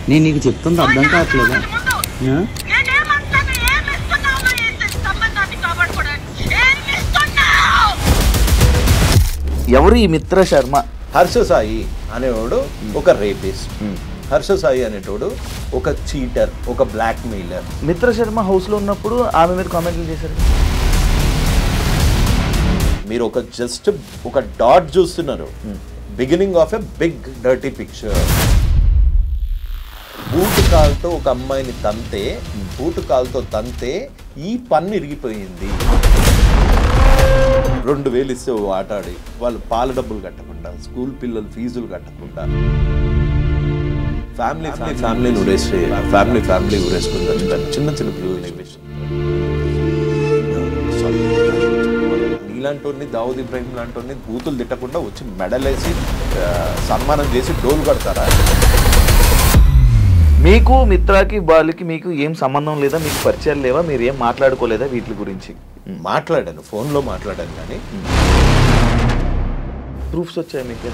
నేను నీకు చెప్తుంది అర్థం కావట్లేదా? ఎవరు ఈ మిత్ర శర్మ? హర్ష సాయి అనేవాడు ఒక రేపిస్ట్, హర్ష సాయి అనేటోడు ఒక చీటర్, ఒక బ్లాక్ మెయిలర్. మిత్ర శర్మ హౌస్లో ఉన్నప్పుడు ఆమె మీద కామెంట్లు చేశారు. మీరు ఒక జస్ట్ ఒక డాట్ చూస్తున్నారు, beginning of a big dirty picture. Boot కాలుతో ఒక అమ్మాయిని తంతే, బూటు కాలుతో తంతే ఈ పన్ను ఇరిగిపోయింది. 2000 ఇస్తే ఆటాడి వాళ్ళు పాల డబ్బులు కట్టకుండా, స్కూల్ పిల్లల ఫీజులు కట్టకుండా, ఫ్యామిలీ ఉరేసి ఫ్యామిలీ ఉరేసుకుంటారు చిన్న చిన్న పిల్లల్ని. నీలాంటి దావుద్ ఇబ్రాహిం లాంటి బూతులు తిట్టకుండా వచ్చి మెడలేసి సన్మానం చేసి డోలు కడతారా? మీకు మిత్రాకి వాళ్ళకి మీకు ఏం సంబంధం లేదా? మీకు పరిచయాలు లేవా? మీరు ఏం మాట్లాడుకోలేదా వీటి గురించి? మాట్లాడాను, ఫోన్లో మాట్లాడాను, కానీ ప్రూఫ్స్ వచ్చాయి మీకు?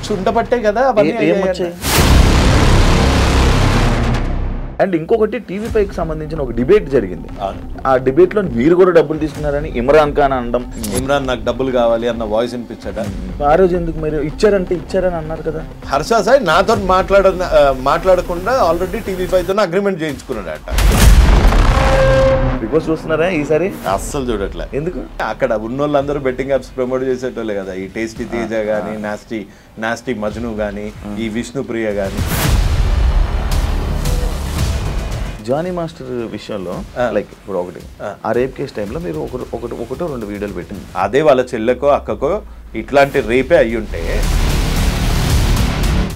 చుండబట్టే కదా ఏం వచ్చాయి? అండ్ ఇంకొకటి, టీవీ5కి సంబంధించిన ఒక డిబేట్ జరిగింది. ఆ డిబేట్ లో మీరు కూడా డబ్బులు తీసుకున్నారని ఇమ్రాన్ ఖాన్ అనడం. ఇమ్రాన్ నాకు డబ్బులు కావాలి అన్న వాయిస్ వినిపించాడా? ఆ రోజు ఎందుకు మీరు ఇచ్చారని అన్నారు కదా? హర్ష సాయి నాతో మాట్లాడకుండా ఆల్రెడీ టీవీ5తో అగ్రిమెంట్ చేయించుకున్నాడట. బిగ్ బాస్ చూస్తున్నారా ఈసారి? అస్సలు చూడట్లే. ఎందుకు? అక్కడ ఉన్న వాళ్ళందరూ బెట్టింగ్ యాప్స్ ప్రమోట్ చేసేటోళ్ళే కదా. ఈ టేస్టీ తేజ కానీ, నాస్టీ మజ్ను కానీ, ఈ విష్ణుప్రియ కానీ. జానీ మాస్టర్ విషయంలో లైక్ ఇప్పుడు ఒకటి ఆ రేప్ కేసు టైంలో మీరు ఒకటో 2 వీడియోలు పెట్టింది. అదే వాళ్ళ చెల్లెకో అక్కకో ఇట్లాంటి రేపే అయ్యుంటే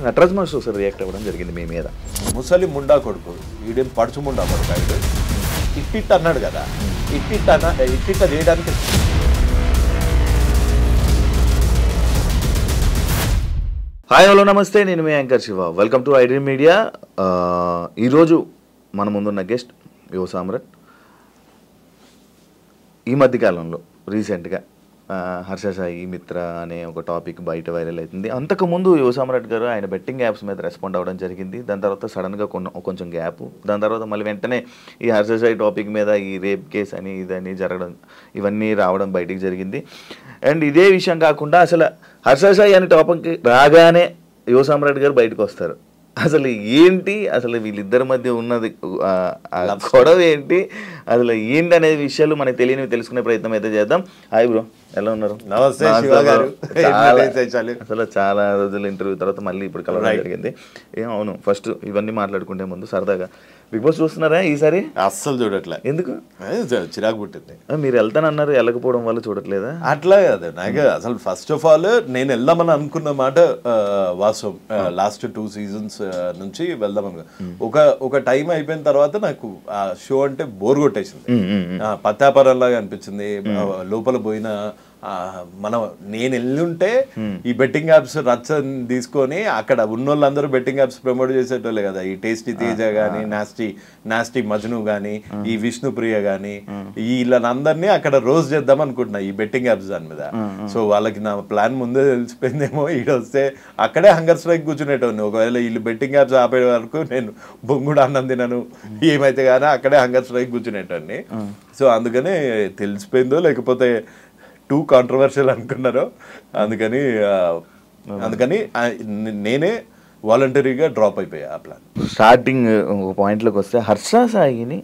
నటరాజ్ మాస్టర్ ఒకసారి రియాక్ట్ అవ్వడం జరిగింది మీ మీద. ముసలి ముండా కొడుకు, వీడేం పడుచు ముండా కొడుకు, ఆయన ఇట్టిట్ అన్నాడు కదా. ఇట్టిట్ట చేయడానికి హాయ్ హలో నమస్తే, నేను మీ anchor Shiva. Welcome to iDream media. ఈరోజు మన ముందున్న గెస్ట్ యువ సామ్రాట్. ఈ మధ్యకాలంలో రీసెంట్గా హర్ష సాయి మిత్ర అనే ఒక టాపిక్ బయట వైరల్ అవుతుంది. అంతకుముందు యువ సామ్రాట్ గారు ఆయన బెట్టింగ్ యాప్స్ మీద రెస్పాండ్ అవ్వడం జరిగింది. దాని తర్వాత సడన్గా కొంచెం గ్యాప్, దాని తర్వాత మళ్ళీ వెంటనే ఈ హర్ష సాయి టాపిక్ మీద ఈ రేప్ కేసు అని ఇదని జరగడం, ఇవన్నీ రావడం బయటికి జరిగింది. అండ్ ఇదే విషయం కాకుండా అసలు హర్ష సాయి అనే టాపిక్ రాగానే యువ సామ్రాట్ గారు బయటకు వస్తారు. అసలు ఏంటి, అసలు వీళ్ళిద్దరి మధ్య ఉన్నది గొడవ ఏంటి, అసలు ఏంటి అనే విషయాలు మనకు తెలియనివి తెలుసుకునే ప్రయత్నం అయితే చేద్దాం. హాయ్ బ్రో, ఎలా ఉన్నారు? నమస్తే. అసలు చాలా రోజుల ఇంటర్వ్యూ తర్వాత మళ్ళీ ఇప్పుడు కలవడం జరిగింది. అవును, ఫస్ట్ ఇవన్నీ మాట్లాడుకుంటే ముందు సరదాగా బిగ్ బాస్ చూస్తున్నారా ఈసారి? అస్సలు చూడట్లే. ఎందుకు? చిరాకు పుట్టింది. మీరు వెళ్తానన్నారు, వెళ్ళకపోవడం వల్ల చూడట్లేదా? అట్లా కాదు, నాకు అసలు ఫస్ట్ ఆఫ్ ఆల్ నేను వెళ్దామని అనుకున్న మాట వాస్తవం. లాస్ట్ 2 సీజన్స్ నుంచి వెళ్దామని ఒక టైం అయిపోయిన తర్వాత నాకు ఆ షో అంటే బోర్ కొట్టేసింది. పత్తాపరంలాగా అనిపించింది. లోపల పోయిన నేను వెళ్ళుంటే ఈ బెట్టింగ్ యాప్స్ రచ్చ తీసుకొని అక్కడ ఉన్నోళ్ళందరూ బెట్టింగ్ యాప్స్ ప్రమోట్ చేసేటోళ్ళే కదా. ఈ టేస్టీ తేజ కానీ, నాస్టీ మజ్ను కానీ, ఈ విష్ణుప్రియ కానీ, వీళ్ళందరినీ అక్కడ రోజు చేద్దాం అనుకుంటున్నా ఈ బెట్టింగ్ యాప్స్ దాని మీద. సో వాళ్ళకి నా ప్లాన్ ముందే తెలిసిపోయిందేమో. ఈడొస్తే అక్కడే హంగర్ స్ట్రైక్ కూర్చునేటోని. ఒకవేళ వీళ్ళు బెట్టింగ్ యాప్స్ ఆపే వరకు నేను బొంగుడు అన్నం తినను, ఏమైతే కానీ అక్కడే హంగర్ స్ట్రైక్ కూర్చునేటోని. సో అందుకనే తెలిసిపోయిందో లేకపోతే టూ కాంట్రవర్షియల్ అనుకున్నారో అందుకని నేనే వాలంటరీగా డ్రాప్ అయిపోయా ఆ ప్లాన్. స్టార్టింగ్ ఒక పాయింట్లోకి వస్తే హర్ష సాయిని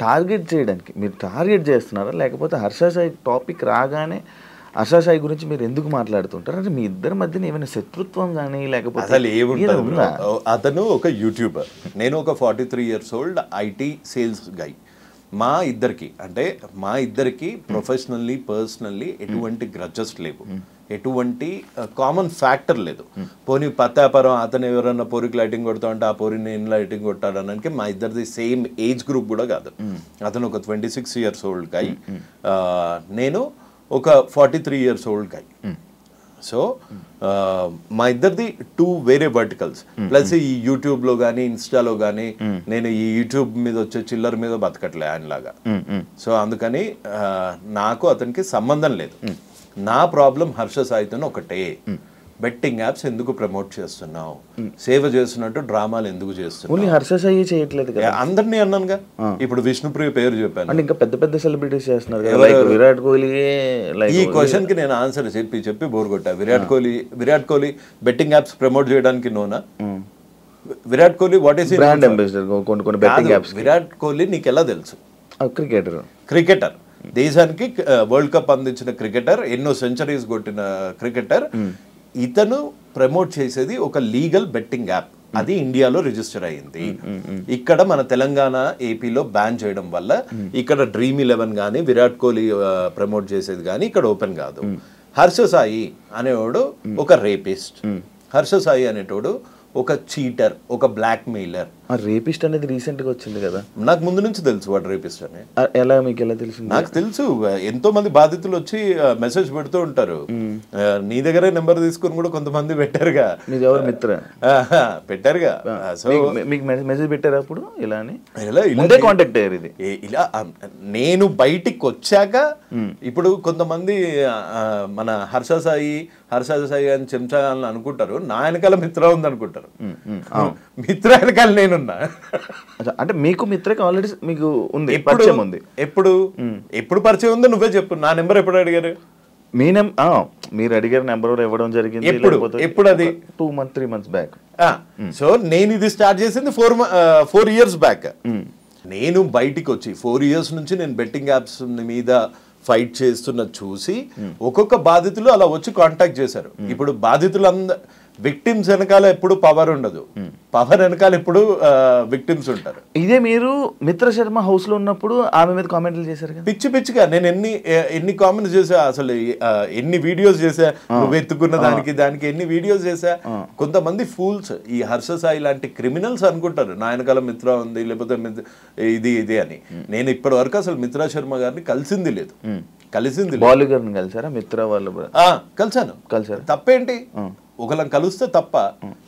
టార్గెట్ చేయడానికి మీరు టార్గెట్ చేస్తున్నారా, లేకపోతే హర్ష సాయి టాపిక్ రాగానే హర్ష సాయి గురించి మీరు ఎందుకు మాట్లాడుతుంటారు? అంటే మీ ఇద్దరి మధ్యన ఏమైనా శత్రుత్వం కానీ లేకపోతే అసలు ఏముంటుంది? అతను ఒక యూట్యూబర్, నేను ఒక 43 years old ఐటీ సేల్స్ గై. మా ఇద్దరికి ప్రొఫెషనల్లీ పర్సనల్లీ ఎటువంటి గ్రడ్జెస్ లేవు, ఎటువంటి కామన్ ఫ్యాక్టర్ లేదు. పోనీ పత్తాపరం అతను ఎవరన్నా పోరికి లైటింగ్ కొడతా అంటే ఆ పోరిని నేను లైటింగ్ కొట్టాడు అనడానికి మా ఇద్దరిది సేమ్ ఏజ్ గ్రూప్ కూడా కాదు. అతను ఒక 26 years old గై, నేను ఒక 43 years old గై. సో మా ఇద్దరిది 2 వేరే వర్టికల్స్. ప్లస్ ఈ యూట్యూబ్లో కానీ ఇన్స్టాలో కానీ నేను ఈ యూట్యూబ్ మీద వచ్చే చిల్లర మీద బతకట్లే ఆయనలాగా. సో అందుకని నాకు అతనికి సంబంధం లేదు. నా ప్రాబ్లం హర్ష సాయితో ఒకటే, బెట్టింగ్ యాప్స్ ఎందుకు ప్రమోట్ చేస్తున్నావు, సేవ చేస్తున్నట్టు డ్రామాలు ఎందుకు చేస్తున్నావు. ఓన్లీ హర్ష సాయి చేయట్లేదు కదా, అందరినీ అన్నానుగా. ఇప్పుడు విష్ణుప్రియ పేరు చెప్పాను, అంటే ఇంకా పెద్ద పెద్ద సెలబ్రిటీస్ చేస్తున్నారు కదా, లైక్ విరాట్ కోహ్లీ. ఈ క్వశ్చన్ కి నేను ఆన్సర్ చెప్పి బోర్ కొట్టా. Virat Kohli betting apps promote చేయడానికి నోనా? Virat Kohli what is brand ambassador కొన్ని బెట్టింగ్ యాప్స్. విరాట్ కోహ్లీ నీకు ఎలా తెలుసు? క్రికెటర్, దేశానికి వరల్డ్ కప్ అందించిన క్రికెటర్, ఎన్నో సెంచరీస్ కొట్టిన క్రికెటర్. ఇతను ప్రమోట్ చేసేది ఒక లీగల్ బెట్టింగ్ యాప్, అది ఇండియాలో రిజిస్టర్ అయ్యింది. ఇక్కడ మన తెలంగాణ ఏపీలో బ్యాన్ చేయడం వల్ల ఇక్కడ Dream11 కానీ విరాట్ కోహ్లీ ప్రమోట్ చేసేది కానీ ఇక్కడ ఓపెన్ కాదు. హర్ష సాయి అనేవాడు ఒక రేపిస్ట్, హర్ష సాయి అనేటోడు ఒక చీటర్, ఒక బ్లాక్ మెయిలర్. రేపిస్ట్ అనేది రీసెంట్ గా వచ్చింది కదా, నాకు ముందు నుంచి తెలుసు వాడు రేపిస్ట్ అని. ఎలా మీకు ఎలా తెలిసింది? నాకు తెలుసు, ఎంతో మంది బాధితులు వచ్చి మెసేజ్ పెడుతూ ఉంటారు. నీ దగ్గరే నెంబర్ తీసుకుని కూడా కొంతమంది పెట్టారుగా, మీరు ఎవరు మిత్ర పెట్టారుగా. సో మీకు మెసేజ్ పెట్టారు అప్పుడు ఇలా అని? ముందే కాంటాక్ట్ అయ్యారు ఇది ఇలా. నేను బయటికి వచ్చాక ఇప్పుడు కొంతమంది మన హర్ష సాయి అని చెంచా అని అనుకుంటారు, నా వెనకాల మిత్ర ఉంది అనుకుంటారు. మిత్ర వెనకాల నేనున్నా. అంటే మీకు మిత్రకి ఆల్రెడీ మీకు ఉంది, పరిచయం ఉంది. ఎప్పుడు పరిచయం ఉందో నువ్వే చెప్పు. నా నెంబర్ ఎప్పుడు అడిగారు? మీ మీరు అడిగారు నెంబర్ ఇవ్వడం జరిగింది ఎప్పుడు? అది 3 months బ్యాక్. సో నేను ఇది స్టార్ట్ చేసింది 4 years బ్యాక్. నేను బయటికి వచ్చి 4 years నుంచి నేను బెట్టింగ్ యాప్స్ మీద ఫైట్ చేస్తున్న చూసి ఒక్కొక్క బాధితులు అలా వచ్చి కాంటాక్ట్ చేశారు. ఇప్పుడు బాధితులు విక్టిమ్స్ వెనకాల ఎప్పుడు పవర్ ఉండదు, పవర్ వెనకాల ఎప్పుడు విక్టిమ్స్ ఉంటారు. ఇదే మీరు మిత్ర శర్మ హౌస్ లో ఉన్నప్పుడు ఆమె మీద కామెంట్లు చేశారు కదా, పిచ్చిగా. నేను ఎన్ని కామెంట్స్ చేసా, అసలు ఎన్ని వీడియోస్ చేసా, నువ్వు ఎత్తుకున్న దానికి ఎన్ని వీడియోస్ చేసా. కొంతమంది ఫూల్స్, ఈ హర్ష సాయి లాంటి క్రిమినల్స్ అనుకుంటారు నా వెనకాల మిత్ర ఉంది, లేకపోతే ఇది అని. నేను ఇప్పటి వరకు అసలు మిత్రా శర్మ గారిని కలిసింది లేదు. బాలు గారిని కలిసారా? మిత్ర వాళ్ళు కలిసారు. తప్పేంటి? ఒకళ్ళని కలిస్తే తప్ప.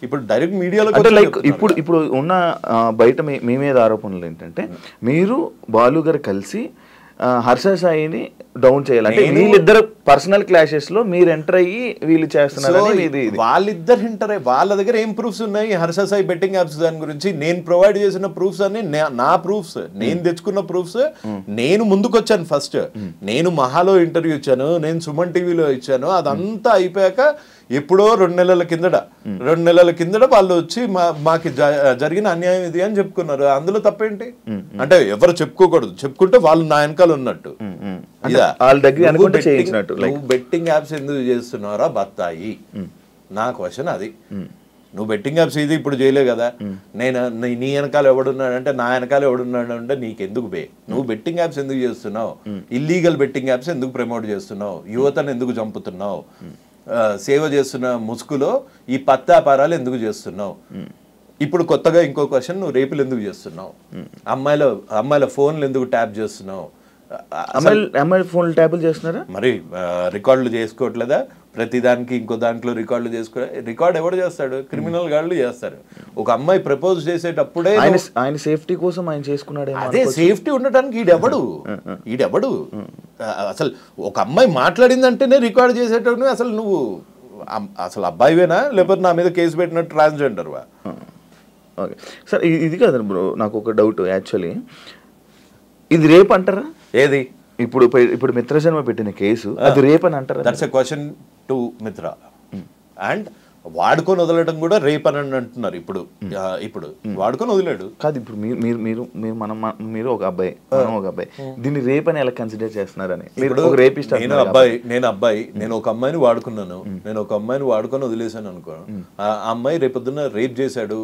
ఇప్పుడు డైరెక్ట్ మీడియాలో లైక్ ఇప్పుడు ఉన్న బయట మీ మీద ఆరోపణలు ఏంటంటే మీరు బాలు గారు కలిసి హర్ష సాయిని డౌన్ చేయాలంటే వీళ్ళిద్దరు పర్సనల్ క్లాషెస్ లో మీరు ఎంటర్ అయ్యి వీళ్ళు చేస్తున్నారు. వాళ్ళిద్దరు ఎంటర్ అయ్యి వాళ్ళ దగ్గర ఏం ప్రూఫ్స్ ఉన్నాయి హర్ష సాయి బెట్టింగ్ యాప్స్ దాని గురించి? నేను ప్రొవైడ్ చేసిన ప్రూఫ్స్ అన్ని నా ప్రూఫ్స్, నేను తెచ్చుకున్న ప్రూఫ్స్. నేను ముందుకొచ్చాను ఫస్ట్. నేను మహాలో ఇంటర్వ్యూ ఇచ్చాను, నేను సుమన్ టీవీలో ఇచ్చాను. అదంతా అయిపోయాక ఎప్పుడో 2 నెలల కిందట వాళ్ళు వచ్చి మాకు జరిగిన అన్యాయం ఇది అని చెప్పుకున్నారు. అందులో తప్పేంటి? అంటే ఎవరు చెప్పుకోకూడదు, చెప్పుకుంటే వాళ్ళు నా వెనకాల ఉన్నట్టు. నువ్వు బెట్టింగ్ యాప్స్ ఎందుకు చేస్తున్నారా బత్తాయి? నా క్వశ్చన్ అది. నువ్వు బెట్టింగ్ యాప్స్ ఇది ఇప్పుడు చేయలే కదా. నేను నీ వెనకాల ఎవడున్నాడంటే నా వెనకాల ఎవడున్నాడు అంటే నీకెందుకు నువ్వు బెట్టింగ్ యాప్స్ ఎందుకు చేస్తున్నావు? ఇల్లీగల్ బెట్టింగ్ యాప్స్ ఎందుకు ప్రమోట్ చేస్తున్నావు? యువతను ఎందుకు చంపుతున్నావు? సేవ చేస్తున్న ముసుగులో ఈ పత్తాపారాలు ఎందుకు చేస్తున్నావు? ఇప్పుడు కొత్తగా ఇంకో క్వశ్చన్, నువ్వు రేపులు ఎందుకు చేస్తున్నావు? అమ్మాయిల ఫోన్లు ఎందుకు ట్యాప్ చేస్తున్నావు? అమ్మాయిల ఫోన్లు ట్యాపులు చేస్తున్నారా? మరి రికార్డులు చేసుకోవట్లేదా? ప్రతి దానికి ఇంకో దాంట్లో రికార్డులు రికార్డ్ ఎవడు చేస్తాడు? క్రిమినల్ గాళ్ళు చేస్తారు. ఒక అమ్మాయి ప్రపోజ్ చేసేటప్పుడే ఆయన సేఫ్టీ కోసం ఆయన చేసుకున్నాడు. అదే సేఫ్టీ ఉండటానికి ఈడెవడు అసలు ఒక అమ్మాయి మాట్లాడిందంటేనే రికార్డ్ చేసేటప్పుడు అసలు నువ్వు అసలు అబ్బాయివేనా లేకపోతే నా మీద కేసు పెట్టినట్టు ట్రాన్స్జెండర్వా? ఓకే సార్, ఇది కాదండి బ్రో, నాకు ఒక డౌట్. యాక్చువల్లీ ఇది రేప్ అంటారా? ఏది? ఇప్పుడు మిత్ర శర్మ పెట్టిన కేసు అది రేప్ అని అంటారా? దట్స్ ఎ క్వశ్చన్ టు మిత్ర. అండ్ వాడుకొని వదలడం కూడా రేప్ అని అంటున్నారు. ఇప్పుడు వాడుకొని వదిలాడు కాదు. ఇప్పుడు మీరు ఒక అబ్బాయి, ఒక అబ్బాయి, దీన్ని రేప్ అని ఎలా కన్సిడర్ చేస్తున్నారని? నేను ఒక అమ్మాయిని వాడుకున్నాను, నేను ఒక అమ్మాయిని వాడుకొని వదిలేసాను అనుకో. ఆ అమ్మాయి రేపొద్దున రేప్ చేశాడు,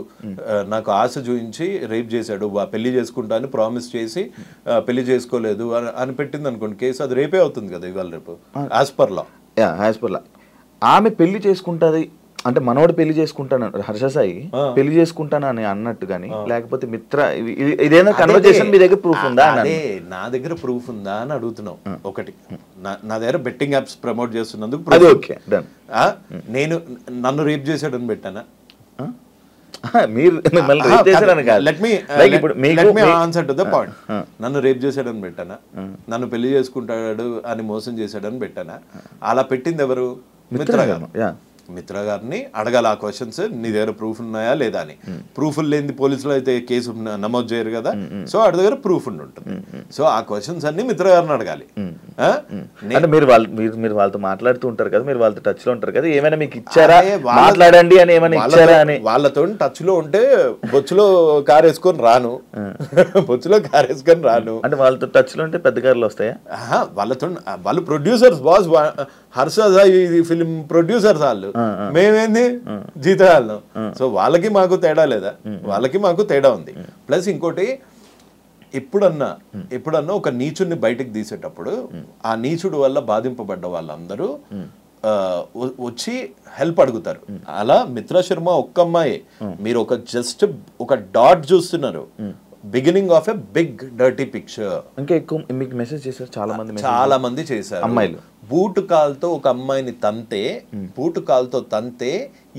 నాకు ఆశ చూపించి రేప్ చేశాడు, పెళ్లి చేసుకుంటా అని ప్రామిస్ చేసి పెళ్లి చేసుకోలేదు అని పెట్టింది అనుకోండి కేసు, అది రేపే అవుతుంది కదా ఇవాళ రేపు యాజ్ పర్ లా. ఆమె పెళ్లి చేసుకుంటుంది అంటే మనోడు పెళ్లి చేసుకుంటాను, హర్ష సాయి పెళ్లి చేసుకుంటాను అని అన్నట్టు కానీ, లేకపోతే మిత్ర ఇదేనా కన్వర్జేషన్ మీ దగ్గర ప్రూఫ్ ఉందా? అదే నా దగ్గర ప్రూఫ్ ఉందా అని అడుగుతున్నావు. ఒకటి, నా దగ్గర బెట్టింగ్ యాప్స్ ప్రమోట్ చేస్తున్నందుకు నేను నన్ను రేప్ చేశాడని పెట్టానా? నన్ను రేప్ చేశాడని పెట్టానా? నన్ను పెళ్లి చేసుకుంటాడు అని మోసం చేశాడని పెట్టానా? అలా పెట్టింది ఎవరు? మిత్ర గారు. మిత్ర గారిని అడగాలి ఆ క్వశ్చన్స్, నీ దగ్గర ప్రూఫ్ ఉన్నాయా లేదా అని. ప్రూఫ్లు లేని పోలీసులు అయితే కేసు నమోదు చేయరు కదా, సో వాడి దగ్గర ప్రూఫ్ ఉంటుంది. సో ఆ క్వశ్చన్స్ అన్ని మిత్ర గారిని అడగాలి. అంటే మీరు వాళ్ళతో మాట్లాడుతూ ఉంటారు కదా, మీరు వాళ్ళతో టచ్ లో ఉంటారు కదా, ఏమైనా మీకు ఇచ్చారా మాట్లాడండి అని ఏమైనా ఇచ్చారా అని? వాళ్ళతో టచ్ లో ఉంటే బొచ్చులో కారు వేసుకొని రాను, బొచ్చులో కారు వేసుకొని రాను. అంటే వాళ్ళతో టచ్ లో ఉంటే పెద్ద కార్లు వస్తాయా? వాళ్ళతో వాళ్ళు producers boss, Harsha Sai film producers వాళ్ళు, మేమేంది జీతాలు. సో వాళ్ళకి మాకు తేడా లేదా? వాళ్ళకి మాకు తేడా ఉంది. ప్లస్ ఇంకోటి, ఎప్పుడన్నా ఒక నీచుడిని బయటకు తీసేటప్పుడు ఆ నీచుడు వల్ల బాధింపబడ్డ వాళ్ళందరూ వచ్చి హెల్ప్ అడుగుతారు. అలా మిత్ర శర్మ ఒక్క అమ్మాయి, మీరు జస్ట్ ఒక డాట్ చూస్తున్నారు, beginning of a big dirty picture. ఇంకా ఎక్కువ మీకు మెసేజ్ చేశారు చాలా మంది చేశారు. అమ్మాయిలు బూటు కాల్తో ఒక అమ్మాయిని తంతే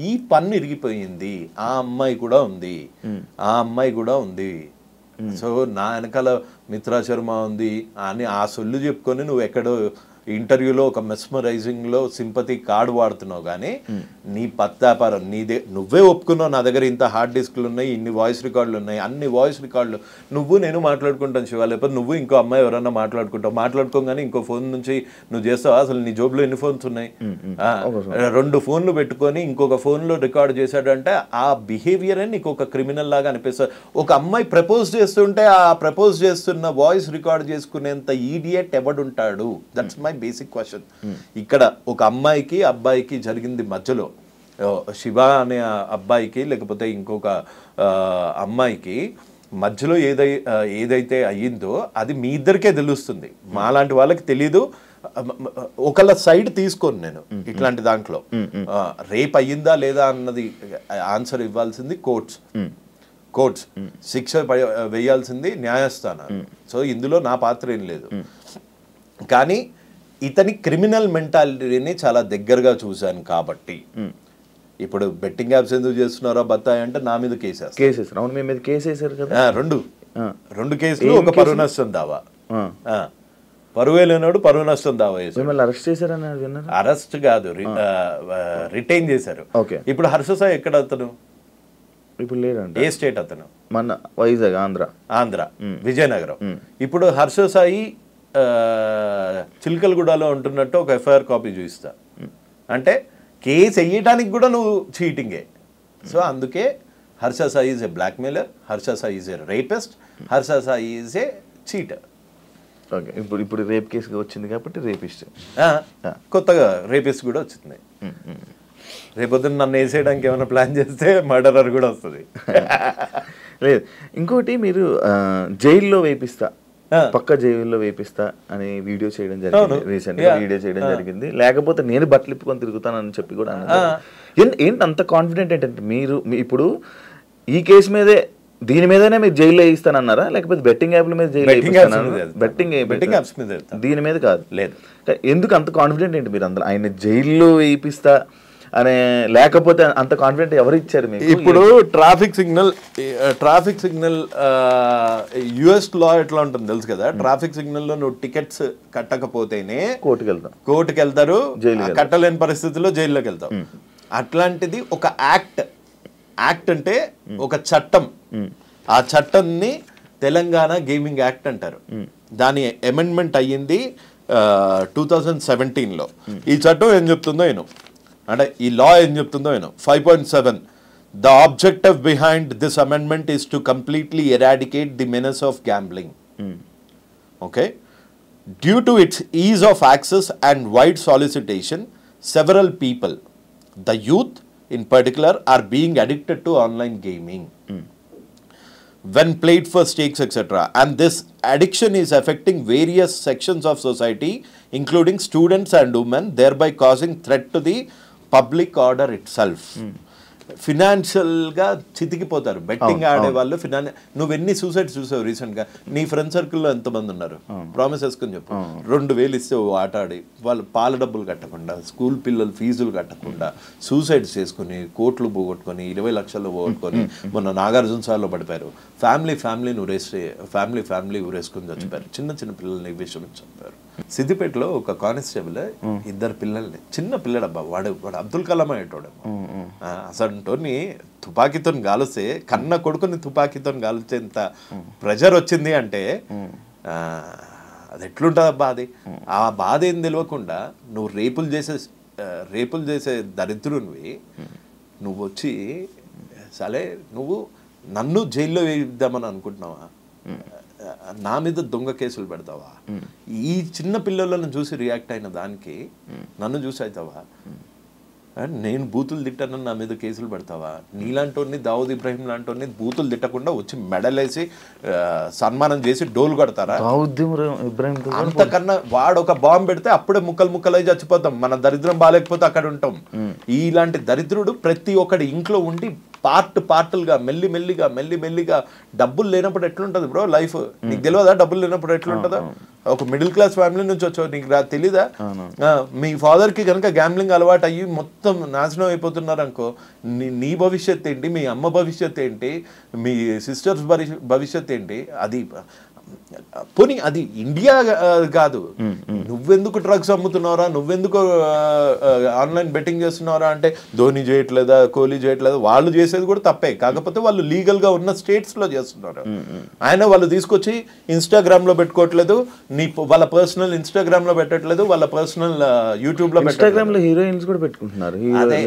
ఈ పన్ను ఇరిగిపోయింది, ఆ అమ్మాయి కూడా ఉంది. సో నా వెనకాల మిత్రా శర్మ ఉంది అని ఆ సొల్లు చెప్పుకొని నువ్వు ఎక్కడో ఇంటర్వ్యూలో ఒక మెస్మరైజింగ్ లో సింపతి కార్డు వాడుతున్నావు, కానీ నీ పత్తాపారం నీదే. నువ్వే ఒప్పుకున్నావు నా దగ్గర ఇంత హార్డ్ డిస్క్లు ఉన్నాయి, ఇన్ని వాయిస్ రికార్డులు ఉన్నాయి, అన్ని వాయిస్ రికార్డులు నేను మాట్లాడుకుంటాను శివ, లేకపోతే నువ్వు ఇంకో అమ్మాయి ఎవరన్నా మాట్లాడుకోగానే ఇంకో ఫోన్ నుంచి నువ్వు చేస్తావా? అసలు నీ జోబులో ఎన్ని ఫోన్స్ ఉన్నాయి? 2 ఫోన్లు పెట్టుకొని ఇంకొక ఫోన్ లో రికార్డ్ చేశాడంటే ఆ బిహేవియర్ నీకు ఒక క్రిమినల్ లాగా అనిపిస్తుంది. ఒక అమ్మాయి ప్రపోజ్ చేస్తుంటే ఆ ప్రపోజ్ చేస్తున్న వాయిస్ రికార్డ్ చేసుకునేంత ఈడియట్ ఎవడుంటాడు? That's my basic question. ఇక్కడ ఒక అమ్మాయికి అబ్బాయికి జరిగింది మధ్యలో, శివ అనే అబ్బాయికి లేకపోతే ఇంకొక అమ్మాయికి మధ్యలో ఏదైతే అయ్యిందో అది మీ ఇద్దరికే తెలుస్తుంది, మాలాంటి వాళ్ళకి తెలీదు. ఒకళ్ళ సైడ్ తీసుకోను నేను ఇట్లాంటి దాంట్లో. రేప్ అయ్యిందా లేదా అన్నది ఆన్సర్ ఇవ్వాల్సింది కోర్ట్స్, శిక్ష వేయాల్సింది న్యాయస్థానాలు. సో ఇందులో నా పాత్ర ఏం లేదు. కానీ ఇతని క్రిమినల్ మెంటాలిటీని చాలా దగ్గరగా చూశాను కాబట్టి, ఇప్పుడు బెట్టింగ్ యాప్స్ ఎందుకు చేస్తున్నారో బత్తాయి అంటే నా మీద కేసేస్తారు. అవును, మీ మీద కేసేసారు కదా. రెండు కేసులు, ఒక పరువు నష్టం దావా. పరువే లేనాడు పరువు నష్టం దావా చేశారు. అరెస్ట్ చేశారని విన్నారు? అరెస్ట్ కాదు, రిటైన్ చేశారు. ఇప్పుడు హర్ష సాయి ఎక్కడ అతను? ఇప్పుడు లేదండి. ఏ స్టేట్ అతను? మన వైజాగ్, ఆంధ్ర, విజయనగరం. ఇప్పుడు హర్ష సాయి చిల్కలగూడలో ఉంటున్నట్టు ఒక ఎఫ్ఐఆర్ కాపీ చూపిస్తా అంటే కేసు వేయడానికి కూడా నువ్వు చీటింగే. సో అందుకే Harsha Sai is a blackmailer, Harsha Sai is a rapist, Harsha Sai is a cheater. Okay, ఇప్పుడు రేప్ కేసు వచ్చింది కాబట్టి రేపిస్ట్, కొత్తగా రేపిస్ట్ కూడా వచ్చింది. రేపొద్దున నన్ను వేసేయడానికి ఏమైనా ప్లాన్ చేస్తే మర్డరర్ కూడా వస్తుంది. లేదు, ఇంకోటి మీరు జైల్లో వేపిస్తా, పక్క జైల్లో వేపిస్తా అని వీడియో చేయడం జరిగింది, రీసెంట్ గా వీడియో చేయడం జరిగింది. లేకపోతే నేను బట్టలు ఇప్పుకొని తిరుగుతానని చెప్పి కూడా అన్నారు. ఏంటి అంత కాన్ఫిడెంట్ ఏంటంటే మీరు ఇప్పుడు ఈ కేసు మీదే, దీని మీదనే మీరు జైల్లో వేయిస్తానన్నారా, లేకపోతే బెట్టింగ్ యాప్ల మీద జైల్లో బెట్టింగ్ యాప్స్ మీద, దీని మీద కాదు? లేదు. ఎందుకు అంత కాన్ఫిడెంట్ ఏంటి మీరు అందరూ? ఆయన జైల్లో వేయిస్తా అనే, లేకపోతే అంత కాన్ఫిడెంట్ ఎవరు ఇచ్చారు మీకు? ఇప్పుడు ట్రాఫిక్ సిగ్నల్ యుఎస్ లా ఎట్లా ఉంటుంది తెలుసు కదా. ట్రాఫిక్ సిగ్నల్ లో నువ్వు టికెట్స్ కట్టకపోతేనే కోర్టుకి వెళ్తారు, కట్టలేని పరిస్థితుల్లో జైల్లోకి వెళ్తావు. అట్లాంటిది ఒక యాక్ట్ అంటే ఒక చట్టం. ఆ చట్టాన్ని తెలంగాణ గేమింగ్ యాక్ట్ అంటారు. దాని అమెండ్మెంట్ అయ్యింది 2017లో. ఈ చట్టం ఏం చెప్తుందో అంటే ఈ లా ఏం చెప్తుందో 5.7 The objective behind this amendment is to completely eradicate the menace of gambling. Okay, due to its ease of access and wide solicitation, several people, the youth in particular, are being addicted to online gaming when played for stakes, etc. And this addiction is affecting various sections of society, including students and women, thereby causing threat to the public order itself. Financial గా చితికిపోతారు betting ఆడే వాళ్ళు. నువ్వెన్ని suicides చూసావు recent గా? నీ friend సర్కిల్లో ఎంతమంది ఉన్నారు? ప్రామిస్ వేసుకుని చెప్పు. 2,000 ఇస్తే ఆట ఆడి వాళ్ళు పాల డబ్బులు కట్టకుండా, స్కూల్ పిల్లలు ఫీజులు కట్టకుండా సూసైడ్స్ చేసుకుని, కోట్లు పోగొట్టుకొని, 20 లక్షలు పోగొట్టుకొని మొన్న నాగార్జున సార్లో పడిపోయారు. ఫ్యామిలీ ఊరేసుకుని చచ్చిపోయారు. చిన్న పిల్లల్ని విషయం చంపారు. సిద్దిపేటలో ఒక కానిస్టేబుల్ ఇద్దరు పిల్లల్ని, చిన్న పిల్లడబ్బా, వాడు అబ్దుల్ కలాం అయ్యేటోడు. అసలు తుపాకీతో గాలిస్తే కన్న కొడుకుని తుపాకీతో గాలిచేంత ప్రెషర్ వచ్చింది అంటే అది ఎట్లుంటుంది అబ్బా. అది ఆ బాధ ఏం తెలియకుండా నువ్వు రేపులు చేసే దరిద్రునివి నువ్వు వచ్చి సరే నువ్వు నన్ను జైల్లో వేయిద్దామని అనుకుంటున్నావా, నా మీద దొంగ కేసులు పెడతావా, ఈ చిన్న పిల్లలను చూసి రియాక్ట్ అయిన దానికి నన్ను చూసి అవుతావా, నేను బూతులు తిట్టానని నా మీద కేసులు పెడతావా, నీలాంటి దావుద్ ఇబ్రాహిం లాంటి బూతులు తిట్టకుండా వచ్చి మెడలేసి సన్మానం చేసి డోలు కొడతారా? అంతకన్నా వాడు ఒక బాంబు పెడితే అప్పుడే ముక్కలు చచ్చిపోతాం, మన దరిద్రం బాగాలేకపోతే అక్కడ ఉంటాం. ఇలాంటి దరిద్రుడు ప్రతి ఒక్కడి ఇంట్లో ఉండి పార్టులుగా మెల్లిమెల్లిగా డబ్బులు లేనప్పుడు ఎట్లుంటది బ్రో లైఫ్? నీకు తెలియదా డబ్బులు లేనప్పుడు ఎట్లుంటుందో? ఒక మిడిల్ క్లాస్ ఫ్యామిలీ నుంచి వచ్చావు, నీకు తెలీదా? మీ ఫాదర్ కి కనుక గ్యాంబ్లింగ్ అలవాటు అయ్యి మొత్తం నాశనం అయిపోతున్నారు అనుకో, నీ భవిష్యత్ ఏంటి, మీ అమ్మ భవిష్యత్ ఏంటి, మీ సిస్టర్స్ భవిష్యత్ ఏంటి? అది పోనీ అది ఇండియా కాదు, నువ్వెందుకు డ్రగ్స్ అమ్ముతున్నారా, నువ్వెందుకు ఆన్లైన్ బెట్టింగ్ చేస్తున్నారా అంటే ధోని చేయట్లేదా, కోహ్లీ చేయట్లేదా, వాళ్ళు చేసేది కూడా తప్పే, కాకపోతే వాళ్ళు లీగల్ గా ఉన్న స్టేట్స్ లో చేస్తున్నారు. ఆయన వాళ్ళు తీసుకొచ్చి ఇన్స్టాగ్రామ్ లో పెట్టుకోవట్లేదు, వాళ్ళ పర్సనల్ ఇన్స్టాగ్రామ్ లో పెట్టట్లేదు, వాళ్ళ పర్సనల్ యూట్యూబ్ లో ఇన్స్టాగ్రామ్ లో హీరోయిన్స్ కూడా పెట్టుకుంటున్నారు. అదే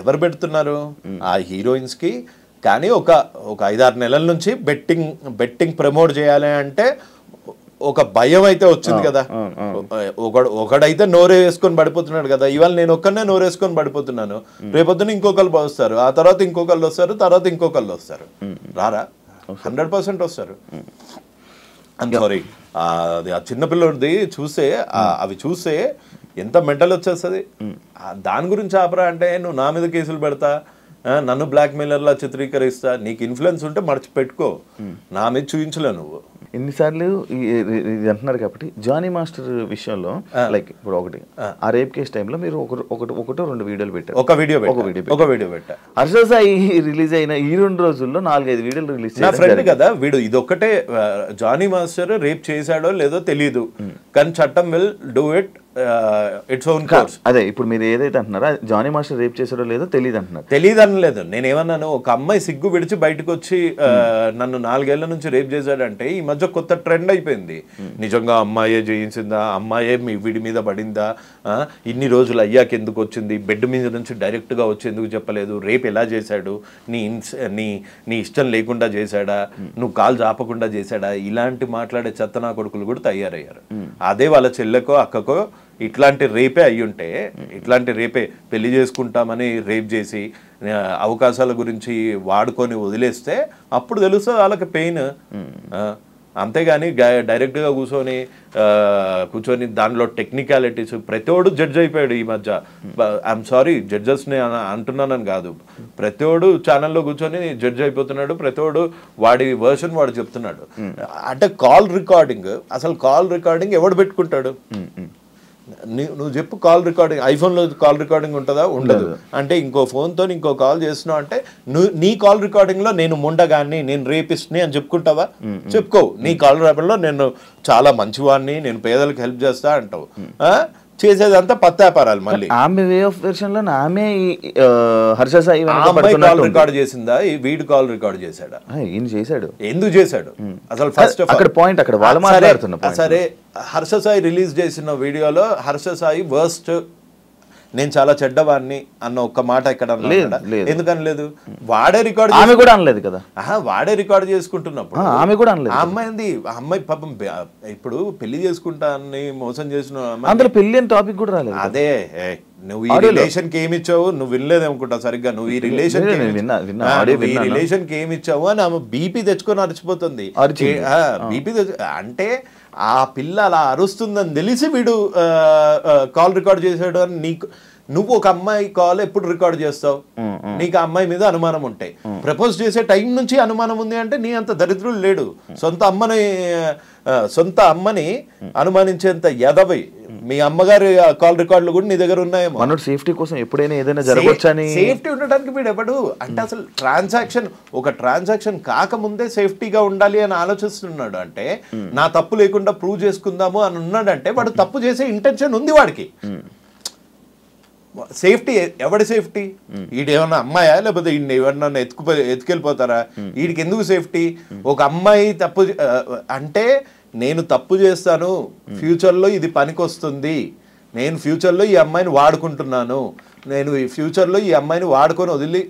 ఎవరు పెడుతున్నారు ఆ హీరోయిన్స్ కి? కానీ ఒక 5-6 నెలల నుంచి బెట్టింగ్ ప్రమోట్ చేయాలి అంటే ఒక భయం అయితే వచ్చింది కదా. ఒకడైతే నోరే వేసుకొని పడిపోతున్నాడు కదా. ఇవాళ నేను ఒక్కనే నోరేసుకొని పడిపోతున్నాను, రేపొద్దున ఇంకొకళ్ళు వస్తారు, ఆ తర్వాత ఇంకొకళ్ళు వస్తారు, తర్వాత ఇంకొకళ్ళు వస్తారు. రారా? 100% వస్తారు. ఐమ్ సారీ, అది ఆ చిన్నపిల్లడిది చూస్తే అవి చూస్తే ఎంత మెంటల్ వచ్చేస్తుంది. దాని గురించి ఆపరా అంటే నువ్వు నా మీద కేసులు పెడతా, నన్ను బ్లాక్ మెయిలర్లా చిత్రీకరిస్తా, నీకు ఇన్ఫ్లుయెన్స్ ఉంటే మర్చిపెట్టుకో, నా మీద చూపించలే నువ్వు. ఎన్నిసార్లు ఇది అంటున్నారు కాబట్టి జానీ మాస్టర్ విషయంలో లైక్ ఇప్పుడు ఒకటి ఆ రేప్ కేసు టైంలో మీరు ఒకటో 2 వీడియోలు పెట్టారు. ఒక వీడియో పెట్టా. హర్ష సాయి రిలీజ్ అయిన ఈ 2 రోజుల్లో 4-5 వీడియోలు రిలీజ్ నా ఫ్రెండ్ కదా వీడు. ఇదొక్కటే జానీ మాస్టర్ రేప్ చేశాడో లేదో తెలియదు, కానీ చట్టం will do it its own course. అదే ఇప్పుడు మీరు ఏదైతే అంటున్నారో జానీ మాస్టర్ రేప్ చేసాడో లేదో తెలియదు అంటున్నారు. తెలియదు అనలేదు, నేనేమన్నాను, ఒక అమ్మాయి సిగ్గు విడిచి బయటకు వచ్చి నన్ను 4 ఏళ్ల నుంచి రేప్ చేశాడంటే ఈ మధ్య కొత్త ట్రెండ్ అయిపోయింది. నిజంగా అమ్మాయే చేయించిందా, అమ్మాయే వీడి మీద పడిందా, ఇన్ని రోజులు అయ్యాక ఎందుకు వచ్చింది, బెడ్ మీద నుంచి డైరెక్ట్ గా వచ్చి ఎందుకు చెప్పలేదు, రేప్ ఎలా చేశాడు, నీ ఇష్టం లేకుండా చేశాడా, నువ్వు కాలు చాపకుండా చేశాడా, ఇలాంటి మాట్లాడే చెత్తనా కొడుకులు కూడా తయారయ్యారు. అదే వాళ్ళ చెల్లెకో అక్కకో ఇట్లాంటి రేపే అయ్యుంటే, ఇట్లాంటి రేపే పెళ్లి చేసుకుంటామని రేప్ చేసి అవకాశాల గురించి వాడుకొని వదిలేస్తే అప్పుడు తెలుస్తుంది వాళ్ళకి పెయిన్. అంతేగాని డైరెక్ట్గా కూర్చొని దానిలో టెక్నికాలిటీస్ ప్రతివాడు జడ్జ్ అయిపోయాడు ఈ మధ్య. ఐఎమ్ సారీ జడ్జెస్ని అంటున్నానని కాదు, ప్రతివాడు ఛానల్లో కూర్చొని జడ్జ్ అయిపోతున్నాడు, ప్రతివాడు వాడి వర్షన్ వాడు చెప్తున్నాడు. అంటే కాల్ రికార్డింగ్ ఎవడు పెట్టుకుంటాడు? నువ్వు చెప్పు, కాల్ రికార్డింగ్ ఐఫోన్లో కాల్ రికార్డింగ్ ఉంటుందా? ఉండదు. అంటే ఇంకో ఫోన్తో ఇంకో కాల్ చేస్తున్నావు అంటే నీ కాల్ రికార్డింగ్లో నేను ముండగాన్ని, నేను రేపిస్ట్ని అని చెప్పుకుంటావా? చెప్పుకోవు. నీ కాల్ రికార్డింగ్లో నేను చాలా మంచివాడిని, నేను పేదలకు హెల్ప్ చేస్తా అంటావు. చేసేదంతా పత్తాపారాలు. మళ్ళీ ఆమె వే ఆఫ్ వెర్షన్ లో ఆమె హర్ష సాయి కాల్ రికార్డ్ చేసిందా, ఈ వీడు కాల్ రికార్డ్ చేశాడా? ఈయన చేశాడు. ఎందుకు చేశాడు అసలు? ఫస్ట్ అక్కడ పాయింట్ అక్కడ వాళ్ళు మాట్లాడుతున్నా. సరే, హర్ష సాయి రిలీజ్ చేసిన వీడియోలో హర్ష సాయి వర్స్ట్, నేను చాలా చెడ్డవాడిని అన్న ఒక్క మాట ఎక్కడ ఎందుకని లేదు? వాడే రికార్డ్, ఆమె కూడా అనలేదు కదా. వాడే రికార్డ్ చేసుకుంటున్నప్పుడు ఆమె కూడా అనలేదు. ఆ అమ్మాయి పాపం ఇప్పుడు పెళ్లి చేసుకుంటా అని మోసం చేసిన అందులో పెళ్లి అని టాపిక్ కూడా రాలేదు. అదే నువ్వు ఈ రిలేషన్ కి ఏమి ఇచ్చావు, నువ్వు వినలేదనుకుంటా సరిగ్గా, నువ్వు ఈ రిలేషన్ కి ఏమి ఇచ్చావు అని ఆమె బీపీ తెచ్చుకొని అరిచిపోతుంది. బీపీ అంటే ఆ పిల్ల అలా అరుస్తుందని తెలిసి వీడు కాల్ రికార్డ్ చేసాడు అని నువ్వు ఒక అమ్మాయి కాల్ ఎప్పుడు రికార్డ్ చేస్తావు? నీకు ఆ అమ్మాయి మీద అనుమానం ఉంటాయి. ప్రపోజ్ చేసే టైం నుంచి అనుమానం ఉంది అంటే నీ అంత దరిద్రులు లేడు. సొంత అమ్మని అనుమానించేంత ఎదవి మీ అమ్మగారి కాల్ రికార్డులు కూడా నీ దగ్గర ఉన్నాయేమో. మనోడు సేఫ్టీ కోసం ఎప్పుడైనా ఏదైనా జరగవచ్చని, సేఫ్టీ ఉండడానికి వీడు ఎవడు అంటే అసలు ఒక ట్రాన్సాక్షన్ కాకముందే సేఫ్టీగా ఉండాలి అని ఆలోచిస్తున్నాడు అంటే, నా తప్పు లేకుండా ప్రూవ్ చేసుకుందాము అని ఉన్నాడంటే వాడు తప్పు చేసే ఇంటెన్షన్ ఉంది వాడికి. సేఫ్టీ ఎవడి సేఫ్టీ? ఈడేమన్నా అమ్మాయా లేకపోతే ఈయన ఎవరన్నా ఎత్తుకెళ్ళిపోతారా? వీడికి ఎందుకు సేఫ్టీ? ఒక అమ్మాయి తప్పు అంటే నేను తప్పు చేస్తాను, ఫ్యూచర్లో ఇది పనికొస్తుంది, నేను ఫ్యూచర్లో ఈ అమ్మాయిని వాడుకుంటున్నాను, నేను ఈ ఫ్యూచర్లో ఈ అమ్మాయిని వాడుకొని వదిలి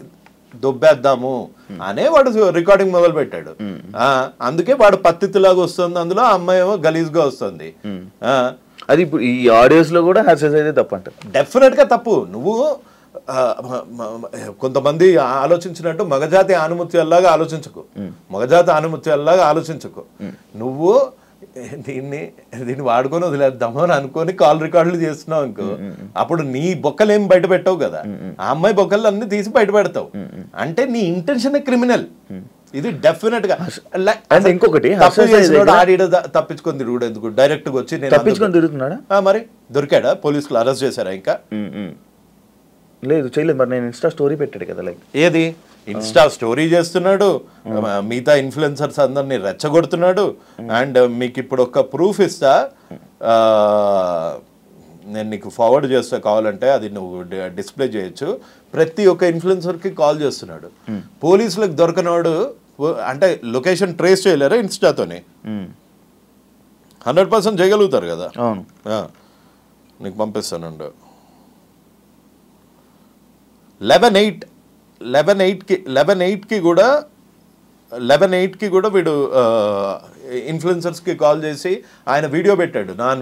దొబ్బేద్దాము అనే వాడు రికార్డింగ్ మొదలు పెట్టాడు. అందుకే వాడు పత్తిలాగా వస్తుంది, అందులో ఆ అమ్మాయి ఏమో గలీజ్గా వస్తుంది. అది ఇప్పుడు ఈ ఆడియోస్ లో కూడా హర్షస్ అయితే తప్పు అంట. డెఫినెట్ గా తప్పు. నువ్వు కొంతమంది ఆలోచించినట్టు మగజాతి ఆనుమత్యాల్లాగా ఆలోచించకు, నువ్వు దీన్ని వాడుకొని వదిలేద్దాము అని అనుకొని కాల్ రికార్డులు చేస్తున్నావు అనుకో, అప్పుడు నీ బొక్కలు ఏం బయట పెట్టావు కదా, ఆ అమ్మాయి బొక్కలు అన్ని తీసి బయట పెడతావు. అంటే నీ ఇంటెన్షన్ క్రిమినల్. ఇది డెఫినెట్ గా. ఇంకొకటి తప్పించుకొని తిరుగుడు ఎందుకు? డైరెక్ట్ గా వచ్చి తప్పించుకొని తిరుగుతున్నాడా? మరి దొరికాడా? పోలీసులు అరెస్ట్ చేశారా? ఇంకా లేదు, చేయలేదు. మరి నేను ఇన్స్టా స్టోరీ పెట్టాడు కదా, లైక్ ఏది ఇన్స్టా స్టోరీ చేస్తున్నాడు, మిగతా ఇన్ఫ్లుయెన్సర్స్ అందరినీ రెచ్చగొడుతున్నాడు. అండ్ మీకు ఇప్పుడు ఒక ప్రూఫ్ ఇస్తా, నేను నీకు ఫార్వర్డ్ చేస్తా కావాలంటే, అది నువ్వు డిస్ప్లే చేయొచ్చు. ప్రతి ఒక్క ఇన్ఫ్లుయెన్సర్కి కాల్ చేస్తున్నాడు. పోలీసులకు దొరకనవాడు అంటే లొకేషన్ ట్రేస్ చేయలేరా ఇన్స్టాతోని? 100% చేయగలుగుతారు కదా. నీకు పంపిస్తానండి. 11/8కి కూడా వీడు ఇన్ఫ్లుయెన్సర్స్కి కాల్ చేసి ఆయన వీడియో పెట్టాడు. నాన్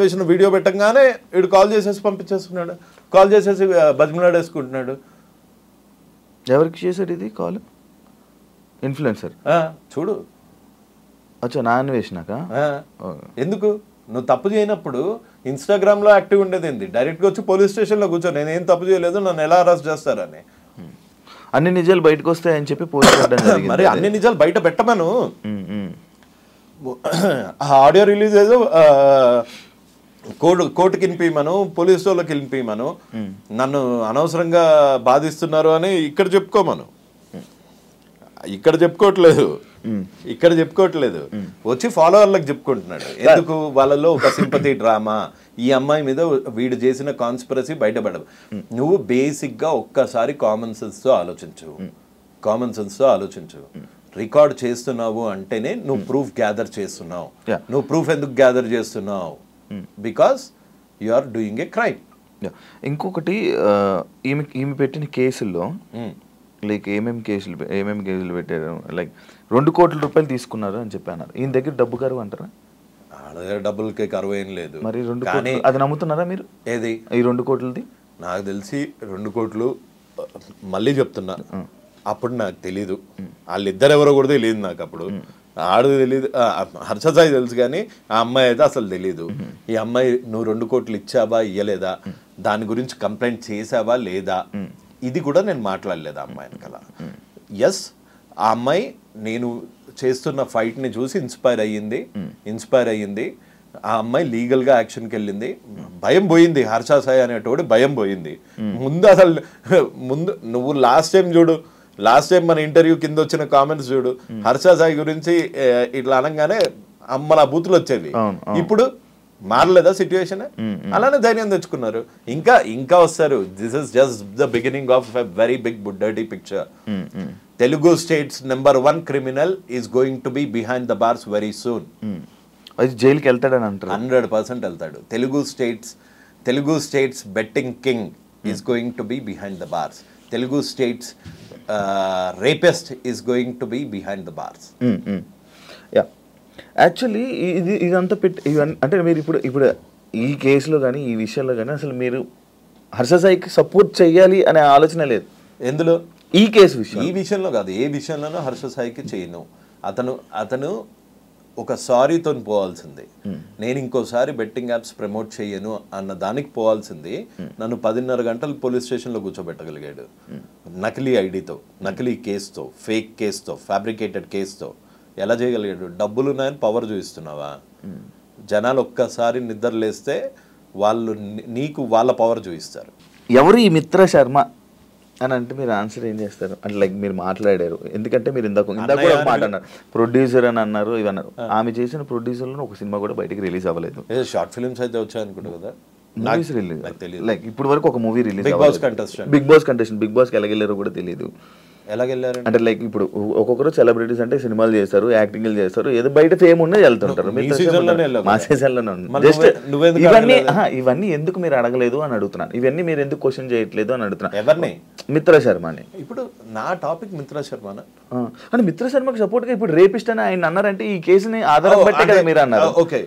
వేసిన వీడియో పెట్టంగానే వీడు కాల్ చేసేసి పంపించేస్తున్నాడు, కాల్ చేసేసి బతిమలాడేసుకుంటున్నాడు. ఎవరికి చేశాడు ఇది కాల్? ఇన్ఫ్లుయెన్సర్ చూడు. అచ్చా, నాన్ వేసినాక ఎందుకు? నువ్వు తప్పు చేయనప్పుడు ఇన్స్టాగ్రామ్లో యాక్టివ్ ఉండేది ఏంది? డైరెక్ట్గా వచ్చి పోలీస్ స్టేషన్లో కూర్చో, నేనేం తప్పు చేయలేదు, నన్ను ఎలా అరెస్ట్ చేస్తారని. అన్ని నిజాలు బయటకు వస్తాయని చెప్పి పోలీసు మరి అన్ని నిజాలు బయట పెట్టమను. ఆడియో రిలీజ్ ఏదో కోర్టుకి వినిపించమను, పోలీసు వాళ్ళకి వినిపించమను, నన్ను అనవసరంగా బాధిస్తున్నారు అని ఇక్కడ చెప్పుకోమను. ఇక్కడ చెప్పుకోవట్లేదు, వచ్చి ఫాలోవర్లకు చెప్పుకుంటున్నాడు. ఎందుకు? వాళ్ళలో ఒక సింపతి డ్రామా, ఈ అమ్మాయి మీద వీడు చేసిన కాన్స్పిరసీ బయటపడదు. నువ్వు బేసిక్గా ఒక్కసారి కామన్ సెన్స్తో ఆలోచించు. రికార్డ్ చేస్తున్నావు అంటేనే నువ్వు ప్రూఫ్ గ్యాదర్ చేస్తున్నావు. నువ్వు ప్రూఫ్ ఎందుకు గ్యాదర్ చేస్తున్నావు? Because you are doing a crime. ఇంకొకటి, ఈమె పెట్టిన కేసుల్లో లైక్ ఏమేమి కేసులు పెట్టారు, లైక్ 2 కోట్ల రూపాయలు తీసుకున్నారు అని చెప్పారు. ఈయన దగ్గర డబ్బు కరువు అంటారా? డబ్బులకి కరువు ఏం లేదు. మరి 2 కోట్లు అది నమ్ముతున్నారా మీరు? ఏది ఈ 2 కోట్లది? నాకు తెలిసి 2 కోట్లు, మళ్ళీ చెప్తున్నా, అప్పుడు నాకు తెలీదు, వాళ్ళిద్దరు ఎవరో కూడా తెలియదు నాకు. అప్పుడు ఆడు తెలీదు, హర్షసాయి తెలుసు, కానీ ఆ అమ్మాయి అయితే అసలు తెలీదు. ఈ అమ్మాయి నువ్వు 2 కోట్లు ఇచ్చావా ఇయ్యలేదా, దాని గురించి కంప్లైంట్ చేసావా లేదా, ఇది కూడా నేను మాట్లాడలేదు ఆ అమ్మాయిని కదా. ఎస్, ఆ అమ్మాయి నేను చేస్తున్న ఫైట్ని చూసి ఇన్స్పైర్ అయ్యింది. ఆ అమ్మాయి లీగల్గా యాక్షన్కి వెళ్ళింది. భయం పోయింది, హర్ష సాయి అనేటోడు భయం పోయింది. ముందు నువ్వు లాస్ట్ టైం మన ఇంటర్వ్యూ కింద వచ్చిన కామెంట్స్ చూడు, హర్ష సాయి గురించి ఇట్లా అనగానే అమ్మలా బూతులు వచ్చేవి. ఇప్పుడు మారలేదా సిచ్యువేషన్? అలానే ధైర్యం తెచ్చుకున్నారు. ఇంకా వస్తారు. This is just the beginning of a very big dirty picture. Telugu states #1 criminal is going to be behind the bars very soon. జైలుకి వెళ్తాడని అంటారు. 100% వెళ్తాడు. Telugu states betting king is going to be behind the bars. Telugu states rapist is going to be behind the bars. Actually ఇదంతా అంటే మీరు ఇప్పుడు ఈ కేసులో కానీ ఈ విషయంలో కానీ అసలు మీరు హర్ష సాయికి సపోర్ట్ చెయ్యాలి అనే ఆలోచన లేదు. ఎందులో? ఈ కేసు ఈ విషయంలో కాదు, ఏ విషయంలోనూ హర్ష సాయికి చేయను. అతను ఒక సారీతో పోవాల్సింది. నేను ఇంకోసారి బెట్టింగ్ యాప్స్ ప్రమోట్ చేయను అన్న దానికి పోవాల్సింది. నన్ను 10:30 గంటలు పోలీస్ స్టేషన్లో కూర్చోబెట్టగలిగాడు. నకిలీ ఐడితో, నకిలీ కేసుతో, ఫేక్ కేసుతో, ఫ్యాబ్రికేటెడ్ కేసుతో ఎలా చేయగలిగాడు? డబ్బులు ఉన్నాయని పవర్ చూపిస్తున్నావా? జనాలు ఒక్కసారి నిద్ర లేస్తే వాళ్ళు నీకు వాళ్ళ పవర్ చూపిస్తారు. ఎవరు ఈ మిత్ర శర్మ అని అంటే మీరు ఆన్సర్ ఏం చేస్తారు? అంటే లైక్ మీరు మాట్లాడారు, ఎందుకంటే మీరు ఇందాక కూడా ఒక మాట అన్నారు, ప్రొడ్యూసర్ అని అన్నారు, ఇవి అన్నారు. ఆమె చేసిన ప్రొడ్యూసర్లో ఒక సినిమా కూడా బయటకి రిలీజ్ అవ్వలేదు. షార్ట్ ఫిల్మ్స్ అయితే వచ్చాయి అనుకుంటా కదా, మూవీస్ రిలీజ్ లైక్ ఇప్పుడు వరకు ఒక movie release big boss contestant, big బాస్కి ఎలా వెళ్ళారో కూడా తెలియదు. ఎలా వెళ్ళారు అంటే లైక్ ఇప్పుడు ఒక్కొక్కరు సెలబ్రిటీస్ అంటే సినిమాలు చేస్తారు, యాక్టింగ్లు చేస్తారు, ఏదో బయట ఫేమ్ ఉన్నది వెళ్తుంటారు. మా సీజన్లోనే జస్ట్ ఇవన్నీ ఎందుకు మీరు అడగలేదు అని అడుగుతున్నాను. ఇవన్నీ మీరు ఎందుకు క్వశ్చన్ చేయట్లేదు అని అడుగుతున్నాను. ఎవరిని? మిత్ర శర్మని. ఇప్పుడు నా టాపిక్ మిత్ర శర్మ అంటే మిత్ర శర్మకి సపోర్ట్ గా ఇప్పుడు రేపిస్ట్ అని ఆయన అన్నారంటే ఈ కేసుని ఆధారం బట్టే కదా మీరు అన్నారు. ఓకే,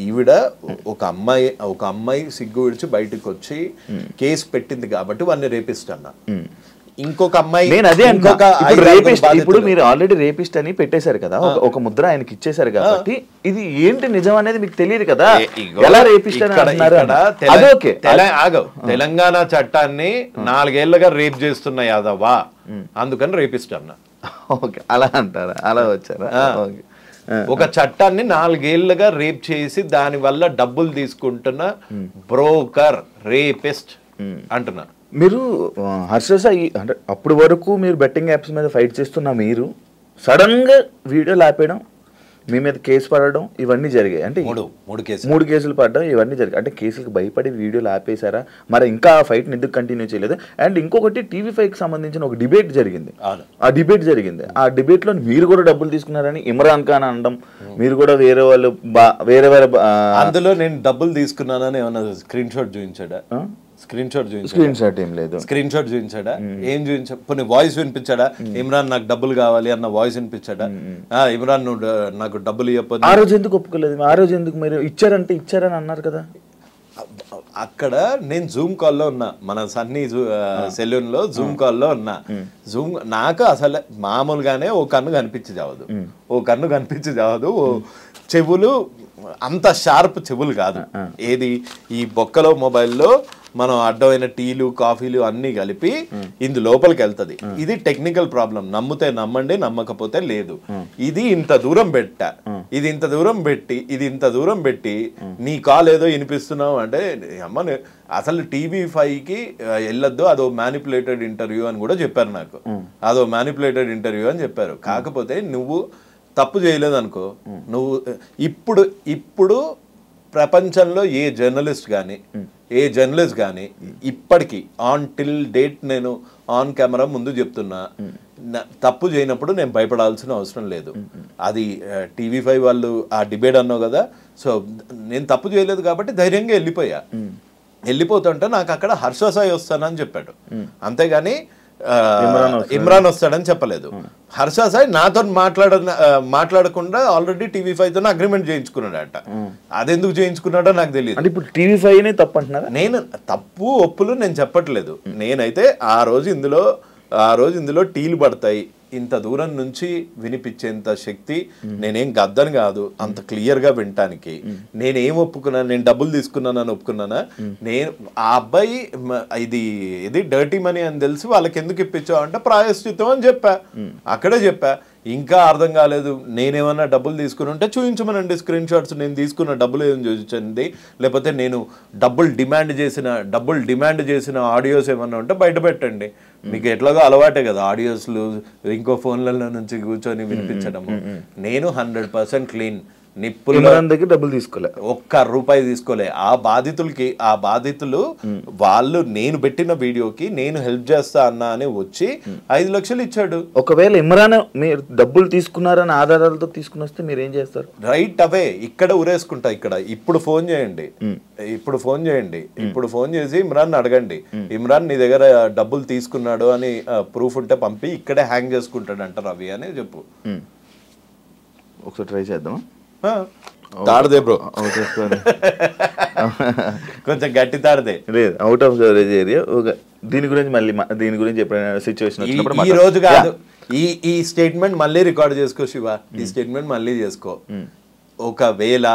ఈవిడ ఒక అమ్మాయి సిగ్గు విడిచి బయటకు వచ్చి కేసు పెట్టింది కాబట్టి వాడిని రేపిస్ట్ అన్నా. ఇంకొక అమ్మాయి నేను అదే ఇప్పుడు మీరు ఆల్రెడీ రేపిస్ట్ అని పెట్టేశారు కదా, ఒక ముద్ర ఆయనకి ఇచ్చేసారు కాబట్టి ఇది ఏంటి నిజం అనేది మీకు తెలియదు కదా, ఎలా రేపిస్ట్ అని ఆగవు. తెలంగాణ చట్టాన్ని 4 ఏళ్లుగా రేప్ చేస్తున్న యాదవా, అందుకని రేపిస్ట్ అన్నా. ఓకే, అలా అంటారా? అలా వచ్చారా? ఒక చట్టాన్ని 4 ఏళ్లుగా రేప్ చేసి దాని వల్ల డబ్బులు తీసుకుంటున్న బ్రోకర్ రేపిస్ట్ అంటున్నా. మీరు హర్ష సాయి అంటే అప్పటి వరకు మీరు బెట్టింగ్ యాప్స్ మీద ఫైట్ చేస్తున్న మీరు సడన్గా వీడియోలు ఆపేయడం, మీ మీద కేసు పడడం, ఇవన్నీ జరిగాయి. అంటే 3 కేసులు పడడం, ఇవన్నీ జరిగాయి. అంటే కేసులకు భయపడి వీడియోలు ఆపేశారా? మరి ఇంకా ఆ ఫైట్ని ఎందుకు కంటిన్యూ చేయలేదు? అండ్ ఇంకొకటి TV5కి సంబంధించిన ఒక డిబేట్ జరిగింది. ఆ డిబేట్లో మీరు కూడా డబ్బులు తీసుకున్నారని ఇమ్రాన్ ఖాన్ అనడం, మీరు కూడా వేరే అందులో నేను డబ్బులు తీసుకున్నానని ఏమన్నా స్క్రీన్ షాట్ చూపించాడా? స్క్రీన్ షాట్ ఏం లేదు. స్క్రీన్ షాట్ చూపించాడా? ఏం చూపించా? కొన్ని వాయిస్ వినిపించాడా? ఇమ్రాన్ నాకు డబ్బులు కావాలి అన్న వాయిస్ వినిపించాడా? ఇమ్రాన్ నువ్వు నాకు డబ్బులు ఇవ్వకపోతే ఆ రోజు ఎందుకు ఒప్పుకోలేదు? ఆ రోజు ఎందుకు మీరు ఇచ్చారని అన్నారు కదా? అక్కడ నేను జూమ్ కాల్లో ఉన్నా, మన సన్నీ సెలూన్ లో జూమ్ కాల్లో ఉన్నా. నాకు అసలు మామూలుగానే ఓ కన్ను కనిపించి చావదు, చెవులు అంత షార్ప్ చెవులు కాదు. ఏది ఈ బొక్కలో మొబైల్లో మనం అడ్డమైన టీలు కాఫీలు అన్ని కలిపి ఇందు లోపలికి వెళ్తుంది. ఇది టెక్నికల్ ప్రాబ్లం, నమ్మితే నమ్మండి, నమ్మకపోతే లేదు. ఇది ఇంత దూరం పెట్టి నీ కాల్ ఏదో వినిపిస్తున్నావు అంటే అమ్మ అసలు TV5కి వెళ్ళొద్దు, అదో మ్యానిపులేటెడ్ ఇంటర్వ్యూ అని కూడా చెప్పారు నాకు. అదో మ్యానిపులేటెడ్ ఇంటర్వ్యూ అని చెప్పారు. కాకపోతే నువ్వు తప్పు చేయలేదు అనుకో, నువ్వు ఇప్పుడు ప్రపంచంలో ఏ జర్నలిస్ట్ కానీ ఇప్పటికీ ఆన్ టిల్ డేట్ నేను ఆన్ కెమెరా ముందు చెప్తున్నా, తప్పు చేయనప్పుడు నేను భయపడాల్సిన అవసరం లేదు. అది TV5 వాళ్ళు ఆ డిబేట్ అన్నావు కదా, సో నేను తప్పు చేయలేదు కాబట్టి ధైర్యంగా వెళ్ళిపోతుంటే నాకు అక్కడ హర్ష సాయి వస్తానని చెప్పాడు, అంతేగాని ఇమ్రాన్ వస్తాడని చెప్పలేదు. హర్ష సాయి నాతో మాట్లాడకుండా ఆల్రెడీ TV5తో అగ్రిమెంట్ చేయించుకున్నాడట. అదెందుకు చేయించుకున్నాడో నాకు తెలియదు. ఇప్పుడు TV5 తప్పు అంటున్నారా? నేను తప్పు ఒప్పులు నేను చెప్పట్లేదు. నేనైతే ఆ రోజు ఇందులో టీలు పడతాయి, ఇంత దూరం నుంచి వినిపించేంత శక్తి నేనేం గద్దని కాదు, అంత క్లియర్గా వినటానికి. నేనేం ఒప్పుకున్నాను? నేను డబ్బులు తీసుకున్నానని ఒప్పుకున్నానా? నేను ఆ అబ్బాయి ఇది డర్టీ మనీ అని తెలిసి వాళ్ళకి ఎందుకు ఇప్పించావు అంటే ప్రాయశ్చిత్తం అని అక్కడే చెప్పా. ఇంకా అర్థం కాలేదు, నేనేమన్నా డబ్బులు తీసుకుని ఉంటే చూపించమనండి స్క్రీన్ షాట్స్, నేను తీసుకున్న డబ్బులు ఏం చూపించండి, లేకపోతే నేను డబ్బులు డిమాండ్ చేసిన ఆడియోస్ ఏమన్నా ఉంటే బయట పెట్టండి. మీకు ఎట్లాగో అలవాటే కదా ఆడియోస్లు ఇంకో ఫోన్లలో నుంచి కూర్చొని వినిపించడము. నేను 100% క్లీన్, డబ్బులు తీసుకోలే, ₹1 తీసుకోలే. ఆ బాధితులు వాళ్ళు నేను పెట్టిన వీడియోకి నేను హెల్ప్ చేస్తా అన్నా అని వచ్చి 5 లక్షలు ఇచ్చాడు. ఒకవేళ ఇమ్రాన్ మీరు డబ్బులు తీసుకున్నారని ఆధారాలతో తీసుకుని వస్తే మీరు ఏం చేస్తారు? రైట్ అవే ఇక్కడ ఉరేసుకుంటా. ఇప్పుడు ఫోన్ చేయండి, ఇప్పుడు ఫోన్ చేసి ఇమ్రాన్ అడగండి, ఇమ్రాన్ నీ దగ్గర డబ్బులు తీసుకున్నాడు అని ప్రూఫ్ ఉంటే పంపి ఇక్కడే హ్యాంగ్ చేసుకుంటాడు అంట రవి అని చెప్పు. ఒకసారి ట్రై చేద్దామా? తాడదే బ్రో, కొంచెం గట్టి తాడదే, లేదు అవుట్ ఆఫ్ కవరేజ్ ఏరియా. దీని గురించి ఎప్పుడైనా సిచ్యువేషన్ వచ్చినప్పుడు ఈ రోజు కాదు, ఈ స్టేట్మెంట్ మళ్ళీ రికార్డ్ చేసుకో శివ, ఈ స్టేట్మెంట్ మళ్ళీ చేసుకో. ఒకవేళ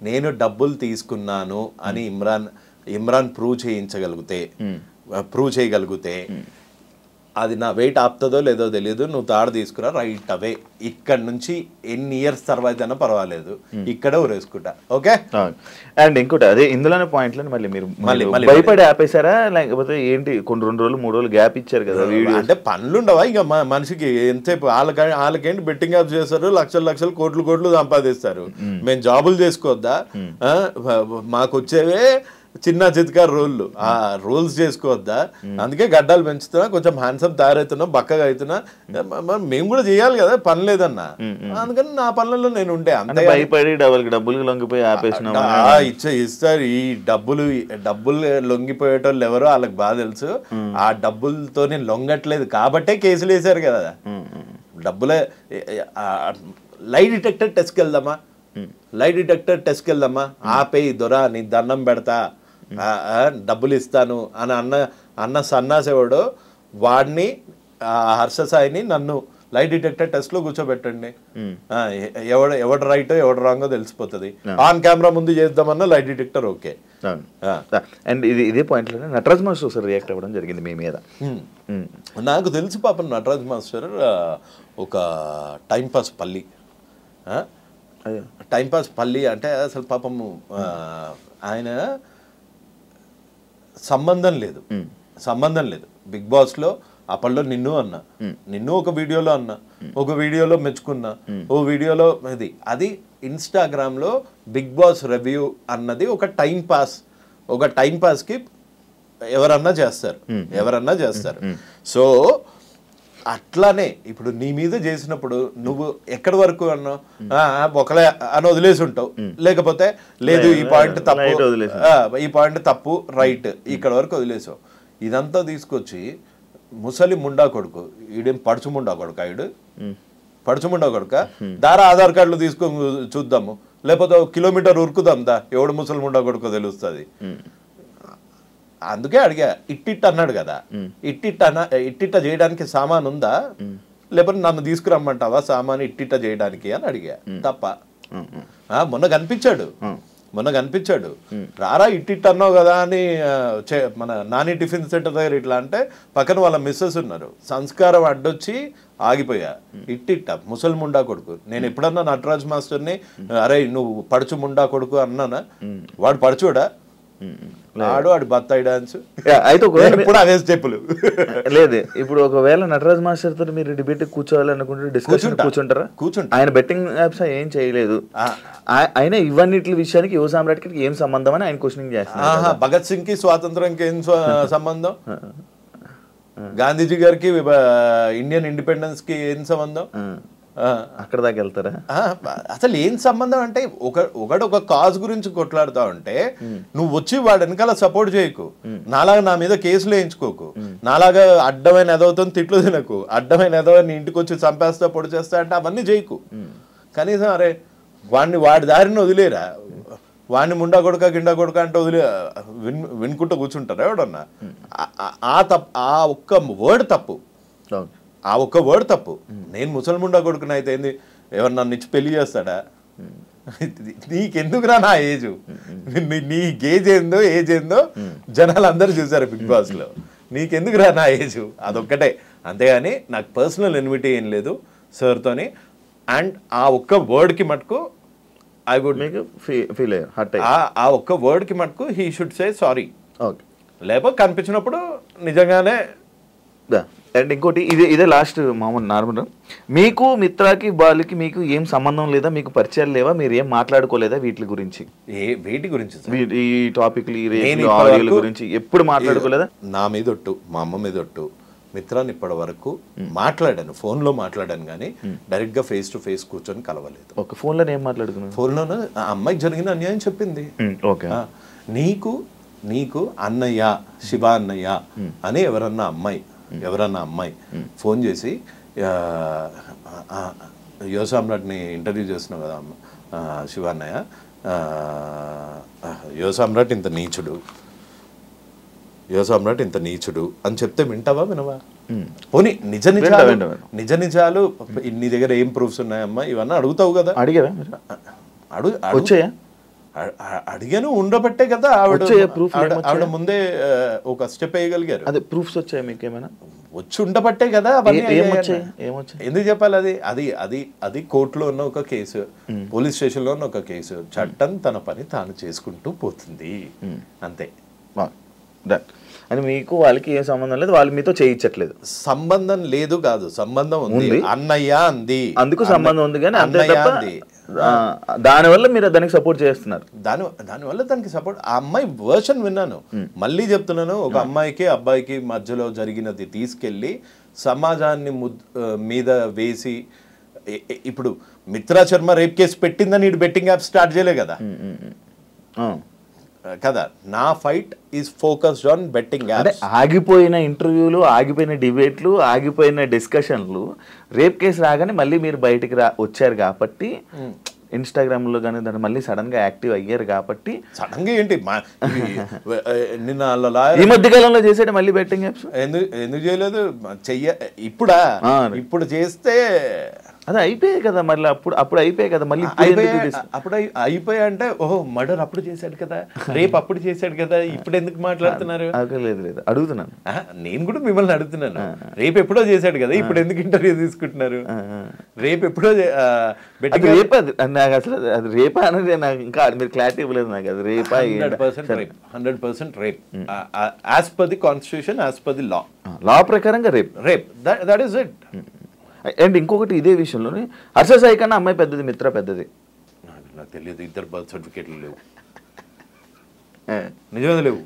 నేను డబ్బులు తీసుకున్నాను అని ఇమ్రాన్ ప్రూవ్ చేయగలిగితే అది నా వెయిట్ ఆపుతుందో లేదో తెలియదు, నువ్వు తాడు తీసుకురా రైట్ అవే, ఇక్కడ నుంచి ఎన్ని ఇయర్స్ తర్వాత అయినా పర్వాలేదు, ఇక్కడే ఊరేసుకుంటా. ఓకే. అండ్ ఇంకోటి అదే ఇందులోనే పాయింట్లను మళ్ళీ మీరు భయపడి ఆపేశారా లేకపోతే ఏంటి? కొన్ని 2 రోజులు 3 రోజులు గ్యాప్ ఇచ్చారు కదా వీడియో. అంటే పనులు ఉండవా ఇంకా మనిషికి? ఎంతసేపు వాళ్ళకేంటి బెట్టింగ్ యాప్స్ చేస్తారు, లక్షలు కోట్లు సంపాదిస్తారు. మేము జాబులు చేసుకోవద్దా? మాకు వచ్చేవే చిన్న చిత్కార రోళ్ళు, ఆ రోల్స్ చేసుకోవద్దా? అందుకే గడ్డాలు పెంచుతున్నా, కొంచెం హ్యాండ్సమ్ తయారవుతున్నా, బక్కగా అవుతున్నా. మేము కూడా చేయాలి కదా, పని లేదన్నా. అందుకని నా పనులలో నేను ఉంటే అంతే. భయపడి డబ్బులు లొంగిపోయి ఆపేసిన ఇస్తారు. ఈ డబ్బులు లొంగిపోయేటోళ్ళు ఎవరో వాళ్ళకి బాగా తెలుసు. ఆ డబ్బులతో నేను లొంగట్లేదు కాబట్టే కేసులు వేసారు కదా. డబ్బులే లై డిటెక్టర్ టెస్ట్కి వెళ్దామా, ఆపేయి దొరా, నీ దండం పెడతా, డబ్బులు ఇస్తాను అని అన్న సన్నాసేవాడు వాడిని, హర్ష సాయిని నన్ను లై డిటెక్టర్ టెస్ట్ లో కూర్చోబెట్టండి. ఎవడు రైటో ఎవడు రాంగో తెలిసిపోతుంది. ఆన్ కెమెరా ముందు చేద్దామన్నా లై డిటెక్టర్ ఓకే. అండ్ ఇదే పాయింట్ లో నటరాజ్ మాస్టర్ రియాక్ట్ అవ్వడం జరిగింది మీ మీద. నాకు తెలుసు పాపం నటరాజ్ మాస్టర్ ఒక టైంపాస్ పల్లి అంటే అసలు పాపము ఆయన సంబంధం లేదు బిగ్ బాస్ లో. అప్పట్లో నిన్ను ఒక వీడియోలో అన్నా, ఒక వీడియోలో మెచ్చుకున్నా, ఓ వీడియోలో అది ఇన్స్టాగ్రామ్ లో బిగ్ బాస్ రివ్యూ అన్నది ఒక టైం పాస్ కి ఎవరన్నా చేస్తారు. సో అట్లానే ఇప్పుడు నీ మీద చేసినప్పుడు నువ్వు ఎక్కడి వరకు అన్నావు, ఒకలే అని వదిలేసి ఉంటావు, లేకపోతే లేదు ఈ పాయింట్ తప్పు రైట్ ఇక్కడ వరకు వదిలేసావు. ఇదంతా తీసుకొచ్చి ముసలి ముండా కొడుకు, ఈడేం పడుచు ముండా కొడుక దారా ఆధార్ కార్డులు తీసుకొని చూద్దాము, లేకపోతే కిలోమీటర్ ఉరుకుదాం దా, ఎవడు ముసలి ముండా కొడుకో తెలుస్తుంది. అందుకే అడిగా, ఇట్టిట్ అన్నాడు కదా, ఇట్టిట్ట చేయడానికి సామాన్ ఉందా, లేకపోతే నన్ను తీసుకురమ్మంటావా సామాన్ ఇట్టిట్ట చేయడానికి అని అడిగా. తప్ప మొన్న కనిపించాడు రారా ఇట్టిట్ అన్నావు కదా అని. మన నాని టిఫిన్ సెంటర్ దగ్గర ఇట్లా అంటే పక్కన వాళ్ళ మిస్సెస్ ఉన్నారు, సంస్కారం అడ్డొచ్చి ఆగిపోయా. ఇట్టిట్ట ముసలి ముండా కొడుకు. నేను ఎప్పుడన్నా నటరాజ్ మాస్టర్ని అరే నువ్వు పడుచు ముండా కొడుకు అన్నానా? వాడు పడుచోడా? ఆడు బత్తాయి డాన్స్. అయితే ఇప్పుడు అవే స్టెప్పులు లేదు. ఇప్పుడు ఒకవేళ నటరాజ్ మాస్టర్ తో మీరు డిబేట్ కూర్చోవాలనుకుంటే డిస్కషన్ కూర్చుంటారా? ఆయన బెట్టింగ్ యాప్స్ ఏం చేయలేదు, ఆయన ఇవన్నిటి విషయానికి యువ సామ్రాట్కి ఏం సంబంధం అని ఆయన క్వశ్చనింగ్ చేస్తారు. భగత్ సింగ్ కి స్వాతంత్రంకి ఏం సంబంధం, గాంధీజీ గారికి ఇండియన్ ఇండిపెండెన్స్ కి ఏం సంబంధం? అక్కడ దాకా వెళ్తారా? అసలు ఏం సంబంధం అంటే ఒక కాజ్ గురించి కొట్లాడుతా ఉంటే నువ్వు వచ్చి వాడు వెనకాల సపోర్ట్ చేయకు, నాలాగా నా మీద కేసులు వేయించుకోకు, నాలాగా అడ్డమైన ఎదవుతో తిట్లు తినకు, అడ్డమైన ఎదవ నీ ఇంటికి వచ్చి చంపేస్తా పొడి చేస్తా అంటే అవన్నీ చేయకు. కనీసం అరే వాడి దారిని వదిలేరా, వాడిని ముండా కొడుక గిండా కొడుక అంటే వినుకుంటూ కూర్చుంటారా ఎవడన్నా? ఆ ఒక్క వర్డ్ తప్పు. నేను ముసల్ముండా కొడుకుని అయితే ఏంది, ఎవరు నన్ను ఇచ్చి పెళ్లి చేస్తాడా? నీకెందుకురా నా ఏజ్, నీ ఏజ్ ఏందో జనాలు అందరూ చూసారు బిగ్ బాస్ లో. నీకెందుకురా నా ఏజ్, అదొక్కటే. అంతేగాని నాకు పర్సనల్ ఎన్విటీ ఏం లేదు సార్తోని. అండ్ ఆ ఒక్క వర్డ్కి మటుకు ఐ వుడ్ మేక్ ఫీల్ ఆ ఒక్క వర్డ్కి మటుకు హీ షుడ్ సే సారీ. లేకపోతే కనిపించినప్పుడు నిజంగానే. అండ్ ఇంకోటి ఇదే లాస్ట్ మామూలు నార్మల్, మీకు మిత్రాకి బాలుకి మీకు ఏం సంబంధం లేదా, మీకు పరిచయాలు లేవా, మీరు ఏం మాట్లాడుకోలేదా వీటి గురించి? వీటి గురించి ఈ టాపిక్లు గురించి ఎప్పుడు మాట్లాడుకోలేదా? నా మీద ఒట్టు, మా అమ్మ మీద ఒట్టు, మిత్రాన్ని ఇప్పటి వరకు మాట్లాడాను, ఫోన్లో మాట్లాడాను కానీ డైరెక్ట్గా ఫేస్ టు ఫేస్ కూర్చొని కలవలేదు. ఓకే. ఫోన్లో ఏం మాట్లాడుకున్నాను? ఫోన్లోనే ఆ అమ్మాయికి జరిగిన అన్యాయం చెప్పింది. ఓకే. నీకు అన్నయ్య, శివ అన్నయ్య అని ఎవరన్నా అమ్మాయి ఫోన్ చేసి యువ సామ్రాట్ని ఇంటర్వ్యూ చేస్తున్నావు కదా శివ అన్నయ్య, యువ సామ్రాట్ ఇంత నీచుడు అని చెప్తే వినవా? పోనీ నిజ నిజాలు నీ దగ్గర ఏం ప్రూఫ్స్ ఉన్నాయమ్మా ఇవన్నీ అడుగుతావు కదా. అడిగారా? వచ్చాయా? అడిగాను, ఉండబట్టే కదా ఆవిడ ముందే ఒక స్టెప్ వేయగలిగారు. అదే ప్రూఫ్స్ వచ్చాయి మీకు ఏమైనా? వచ్చి ఉండబట్టే కదా అవన్నీ ఏమొచ్చాయి? ఎందుకు చెప్పాలి? అది అది అది అది కోర్టులో ఉన్న ఒక కేసు, పోలీస్ స్టేషన్లో ఉన్న ఒక కేసు. చట్టం తన పని తాను చేసుకుంటూ పోతుంది అంతే. అని మీకు వాళ్ళకి ఏం సంబంధం లేదు, వాళ్ళు మీతో చేయించట్లేదు. సంబంధం లేదు కాదు, సంబంధం ఉంది. అన్నయ్య అంది, అందుకు సంబంధం ఉంది, కానీ అంతే తప్ప దానివల్ల మీరు దానికి సపోర్ట్ చేస్తున్నారు. దానివల్ల దానికి సపోర్ట్. ఆ అమ్మాయి వర్షన్ విన్నాను, మళ్ళీ చెప్తున్నాను. ఒక అమ్మాయికి అబ్బాయికి మధ్యలో జరిగినది తీసుకెళ్ళి సమాజాన్ని మీద వేసి, ఇప్పుడు మిత్రా శర్మ రేప్ కేసు పెట్టిందని ఇటు బెట్టింగ్ యాప్ స్టార్ట్ చేయలే కదా కదా. నా fight is focused on betting apps. ఆగిపోయిన ఇంటర్వ్యూలు, ఆగిపోయిన డిబేట్లు, ఆగిపోయిన డిస్కషన్లు, రేప్ కేసు రాగానే మళ్ళీ మీరు బయటికి వచ్చారు కాబట్టి, ఇన్స్టాగ్రామ్లో కానీ దాన్ని మళ్ళీ సడన్గా యాక్టివ్ అయ్యారు కాబట్టి. సడన్గా ఏంటి నిన్న ఈ మధ్య కాలంలో చేసేట మళ్ళీ బెట్టింగ్ యాప్స్ ఎందుకు చేయలేదు? ఇప్పుడు చేస్తే అది అయిపోయాయి కదా, మళ్ళీ అప్పుడు అయిపోయాయి కదా, మళ్ళీ అప్పుడు అయిపోయా అంటే ఓహో మర్డర్ అప్పుడు చేశాడు కదా, రేపు అప్పుడు చేశాడు కదా, ఇప్పుడు ఎందుకు మాట్లాడుతున్నారు? లేదు అడుగుతున్నాను, నేను కూడా మిమ్మల్ని అడుగుతున్నాను. రేపు ఎప్పుడో చేశాడు కదా, ఇప్పుడు ఎందుకు ఇంటర్వ్యూ తీసుకుంటున్నారు? రేపు ఎప్పుడో రేపా? నాకు అసలు అది రేపా అనేది నాకు ఇంకా మీరు క్లారిటీ ఇవ్వలేదు నాకు. అది రేపా? 100% rape as per the constitution, as per the law ప్రకారంగా rape that is it. And ఇంకొకటి ఇదే విషయంలోనే హర్ష సాయి కన్నా అమ్మాయి పెద్దది, మిత్ర పెద్దది. నాకు తెలియదు, ఇద్దరు బర్త్ సర్టిఫికేట్లు లేవు, నిజమే లేవు.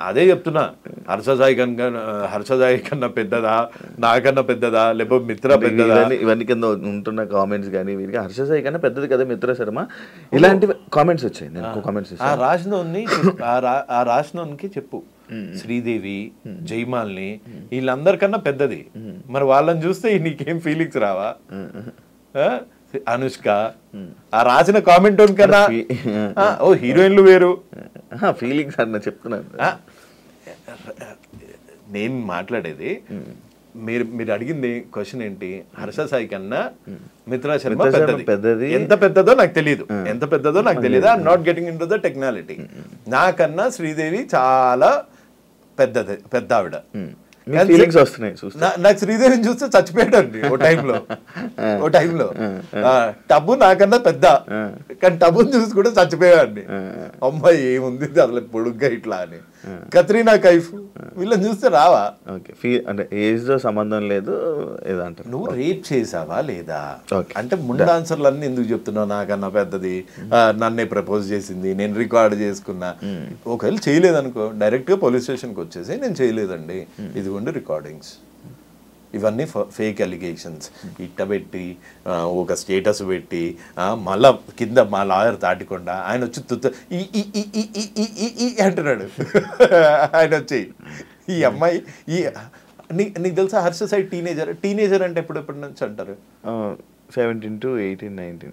అదే చెప్తున్నా. హర్ష సాయి కన్నా పెద్దదా, నాకన్నా పెద్దదా, లేకపోతే మిత్ర పెద్దదా? ఇవన్నీ కింద ఉంటున్న కామెంట్స్ కానీ వీరికి హర్ష సాయి కన్నా పెద్దది కదా మిత్ర శర్మ, ఇలాంటి కామెంట్స్ వచ్చాయి. నేను కామెంట్స్ ఆ రాసినోనికి చెప్పు. శ్రీదేవి, జైమాల్ని వీళ్ళందరికన్నా పెద్దది. మరి వాళ్ళని చూస్తే నీకేం ఫీలింగ్స్ రావా? అనుష్క ఆ రాసిన కామెంట్ కన్నా ఓ హీరోయిన్లు వేరు ఫీలింగ్స్ అన్న చెప్తున్నాను. నేను మాట్లాడేది మీరు అడిగింది క్వశ్చన్ ఏంటి? హర్ష సాయి కన్నా మిత్రా శర్మ పెద్దది. ఎంత పెద్దదో నాకు తెలియదు. I'm not getting into the technicality. నాకన్నా శ్రీదేవి చాలా పెద్ద ఆవిడ. నాకు శ్రీదేవిని చూస్తే చచ్చిపోయాడండి ఓ టైంలో. టబ్బు నాకన్నా పెద్ద, కానీ టబ్బుని చూసి కూడా చచ్చిపోయాడండి. అమ్మాయి ఏముంది అసలు పొడుగ్గా ఇట్లా అని. కత్రీనా కైఫ్ వీళ్ళని చూస్తే రావా? అంటే ఏజ్ తో సంబంధం లేదు ఏదంటారు. నువ్వు రేప్ చేసావా లేదా అంటే ముందు ఆన్సర్లు అన్ని ఎందుకు చెప్తున్నావు? నాకన్నా పెద్దది, నన్నే ప్రపోజ్ చేసింది, నేను రికార్డ్ చేసుకున్నా. ఒకవేళ చేయలేదనుకో, డైరెక్ట్ గా పోలీస్ స్టేషన్కి వచ్చేసి నేను చేయలేదండి, ఇదిగోండి రికార్డింగ్స్. ఇవన్నీ ఫేక్ అలిగేషన్స్ ఇట్టబెట్టి ఒక స్టేటస్ పెట్టి మళ్ళా కింద మా లాయర్ దాటికుండా ఆయన వచ్చి అంటున్నాడు. ఆయన వచ్చి ఈ అమ్మాయి నీకు తెలుసా హర్ష సాయి టీనేజర్ అంటే ఎప్పటి నుంచి అంటారు? 17 to 18, 19.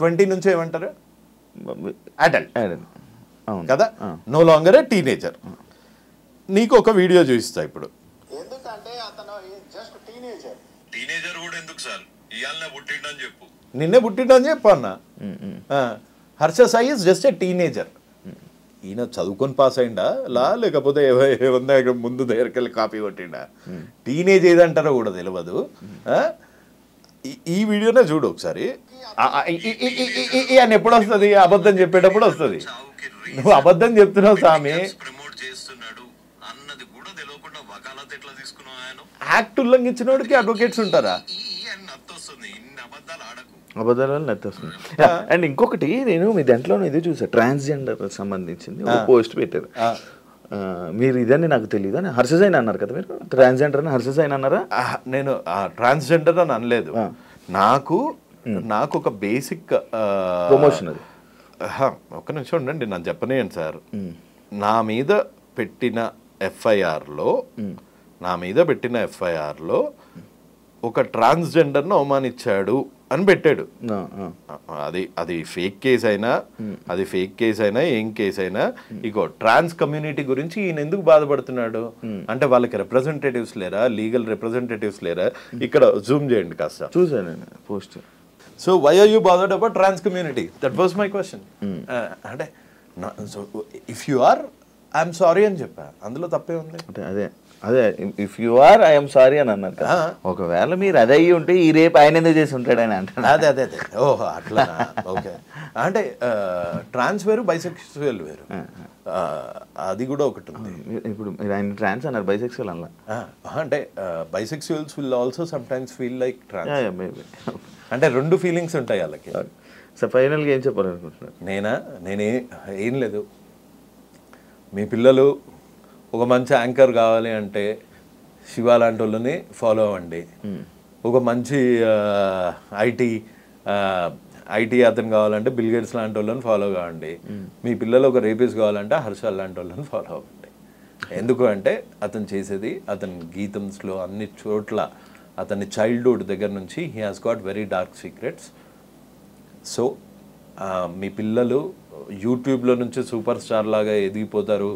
20 నుంచి ఏమంటారు? అడల్ట్ కదా, నో లాంగర్ ఏ టీనేజర్. నీకు ఒక వీడియో చూపిస్తా ఇప్పుడు. ఎందుకంటే అతను జస్ట్ టీనేజర్ కూడా ఎందుకు సార్ ఇయాలనే పుట్టిండని చెప్పు, నిన్నే పుట్టిండని చెప్పు అన్న. Harsha Sai is just a teenager. ఈయన చదువుకొని పాస్ అయిందా లేకపోతే ముందు దగ్గరికి కాపీ కొట్టిండా? టీనేజ్ ఏదంటారో కూడా తెలియదు. ఈ వీడియోనే చూడు ఒకసారి. అని ఎప్పుడు వస్తుంది? అబద్ధం చెప్పేటప్పుడు వస్తుంది. నువ్వు అబద్ధం చెప్తున్నావు స్వామి. యాక్ట్ ఉల్లంఘించిన వాడికి అడ్వకేట్స్ ఉంటారా? అబద్ధాలు నెత్తొస్తుంది. అండ్ ఇంకొకటి నేను మీ దాంట్లో ఇది చూసా, ట్రాన్స్జెండర్ సంబంధించింది ఒక పోస్ట్ పెట్టారు. మీరు ఇదని నాకు తెలియదు అని హర్ష సాయి అన్నారు కదా, మీరు ట్రాన్స్జెండర్ అని హర్ష సాయి అన్నారా? నేను ట్రాన్స్జెండర్ అని అనలేదు. నాకు ఒక బేసిక్ ప్రమోషన్ అది. ఒక్క నిమిషం ఉండండి, నన్ను చెప్పనేయండి సార్. నా మీద పెట్టిన ఎఫ్ఐఆర్లో ఒక ట్రాన్స్జెండర్ను అవమానించాడు అని పెట్టాడు. అది ఫేక్ కేసు అయినా ఏం కేసు అయినా ఇగో ట్రాన్స్ కమ్యూనిటీ గురించి ఈయన ఎందుకు బాధపడుతున్నాడు అంటే వాళ్ళకి రిప్రజెంటేటివ్స్ లేరా, లీగల్ రిప్రజెంటేటివ్స్ లేరా? ఇక్కడ జూమ్ చేయండి కాస్త. చూసాను post. So why are you bothered about trans community? That was my question. అంటే if you are I'm sorry అని చెప్పా, అందులో తప్పే ఉంది. అంటే అదే అదే if you are I'm sorry అని అన్నారు కదా. ఒకవేళ మీరు అదే అయ్యి ఉంటే ఈ రేపు ఆయన ఎందుకు చేసి ఉంటాడు అని అంటాడు. అదే అదే అదే ఓహో అట్లా ఓకే. అంటే ట్రాన్స్ వేరు బైసెక్సువల్ వేరు, అది కూడా ఒకటి ఉంది. ఇప్పుడు మీరు ఆయన ట్రాన్స్ అన్నారు, బైసెక్సువల్ అలా అంటే bisexuals will also sometimes feel like trans, అంటే రెండు ఫీలింగ్స్ ఉంటాయి వాళ్ళకి. సో ఫైనల్గా ఏం చెప్పాలనుకుంటున్నారు? నేనే ఏం లేదు, మీ పిల్లలు ఒక మంచి యాంకర్ కావాలి అంటే శివ లాంటి వాళ్ళని ఫాలో అవ్వండి. ఒక మంచి ఐటీ అతను కావాలంటే బిల్ గేట్స్ లాంటి వాళ్ళని ఫాలో కావండి. మీ పిల్లలు ఒక రేపిస్ట్ కావాలంటే హర్షల్ లాంటి వాళ్ళని ఫాలో అవ్వండి. ఎందుకు అంటే అతను చేసేది, అతని గీతంస్లో అన్ని చోట్ల అతని చైల్డ్హుడ్ దగ్గర నుంచి he has got very dark secrets. So మీ పిల్లలు యూట్యూబ్లో నుంచి సూపర్ స్టార్ లాగా ఎదిగిపోతారు,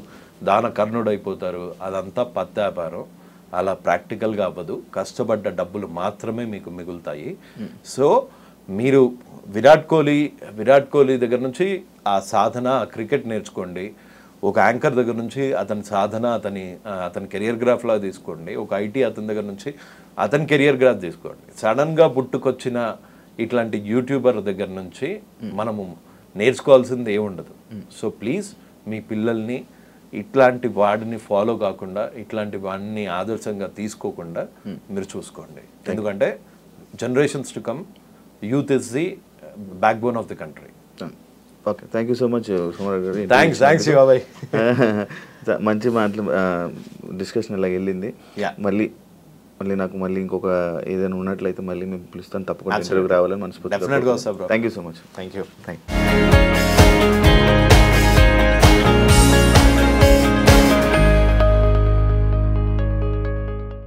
దాన కర్ణుడు అయిపోతారు, అదంతా పత్తి వ్యాపారం. అలా ప్రాక్టికల్గా అవ్వదు, కష్టపడ్డ డబ్బులు మాత్రమే మీకు మిగులుతాయి. సో మీరు విరాట్ కోహ్లీ దగ్గర నుంచి ఆ సాధన, ఆ క్రికెట్ నేర్చుకోండి. ఒక యాంకర్ దగ్గర నుంచి అతని సాధన, అతని కెరియర్ గ్రాఫ్లా తీసుకోండి. ఒక ఐటీ అతని దగ్గర నుంచి అతని కెరియర్ గ్రాఫ్ తీసుకోండి. సడన్గా పుట్టుకొచ్చిన ఇట్లాంటి యూట్యూబర్ దగ్గర నుంచి మనము నేర్చుకోవాల్సింది ఏముండదు. సో ప్లీజ్ మీ పిల్లల్ని ఇట్లాంటి వాడిని ఫాలో కాకుండా, ఇట్లాంటి వాడిని ఆదర్శంగా తీసుకోకుండా మీరు చూసుకోండి. ఎందుకంటే generations to come, youth is the backbone of the country. Okay, thank you so much Sumarao గారు. థ్యాంక్స్ బాబాయ్. మంచి మాటలు డిస్కషన్ ఇలా వెళ్ళింది. మళ్ళీ నాకు ఇంకొక ఏదైనా ఉన్నట్లయితే మళ్ళీ మేము పిలుస్తాను, తప్పకుండా ఇంటర్వ్యూకి రావాలని మనస్ఫూర్తిగా. డెఫినెట్గా వస్తా bro. Thank you so much. Thank you.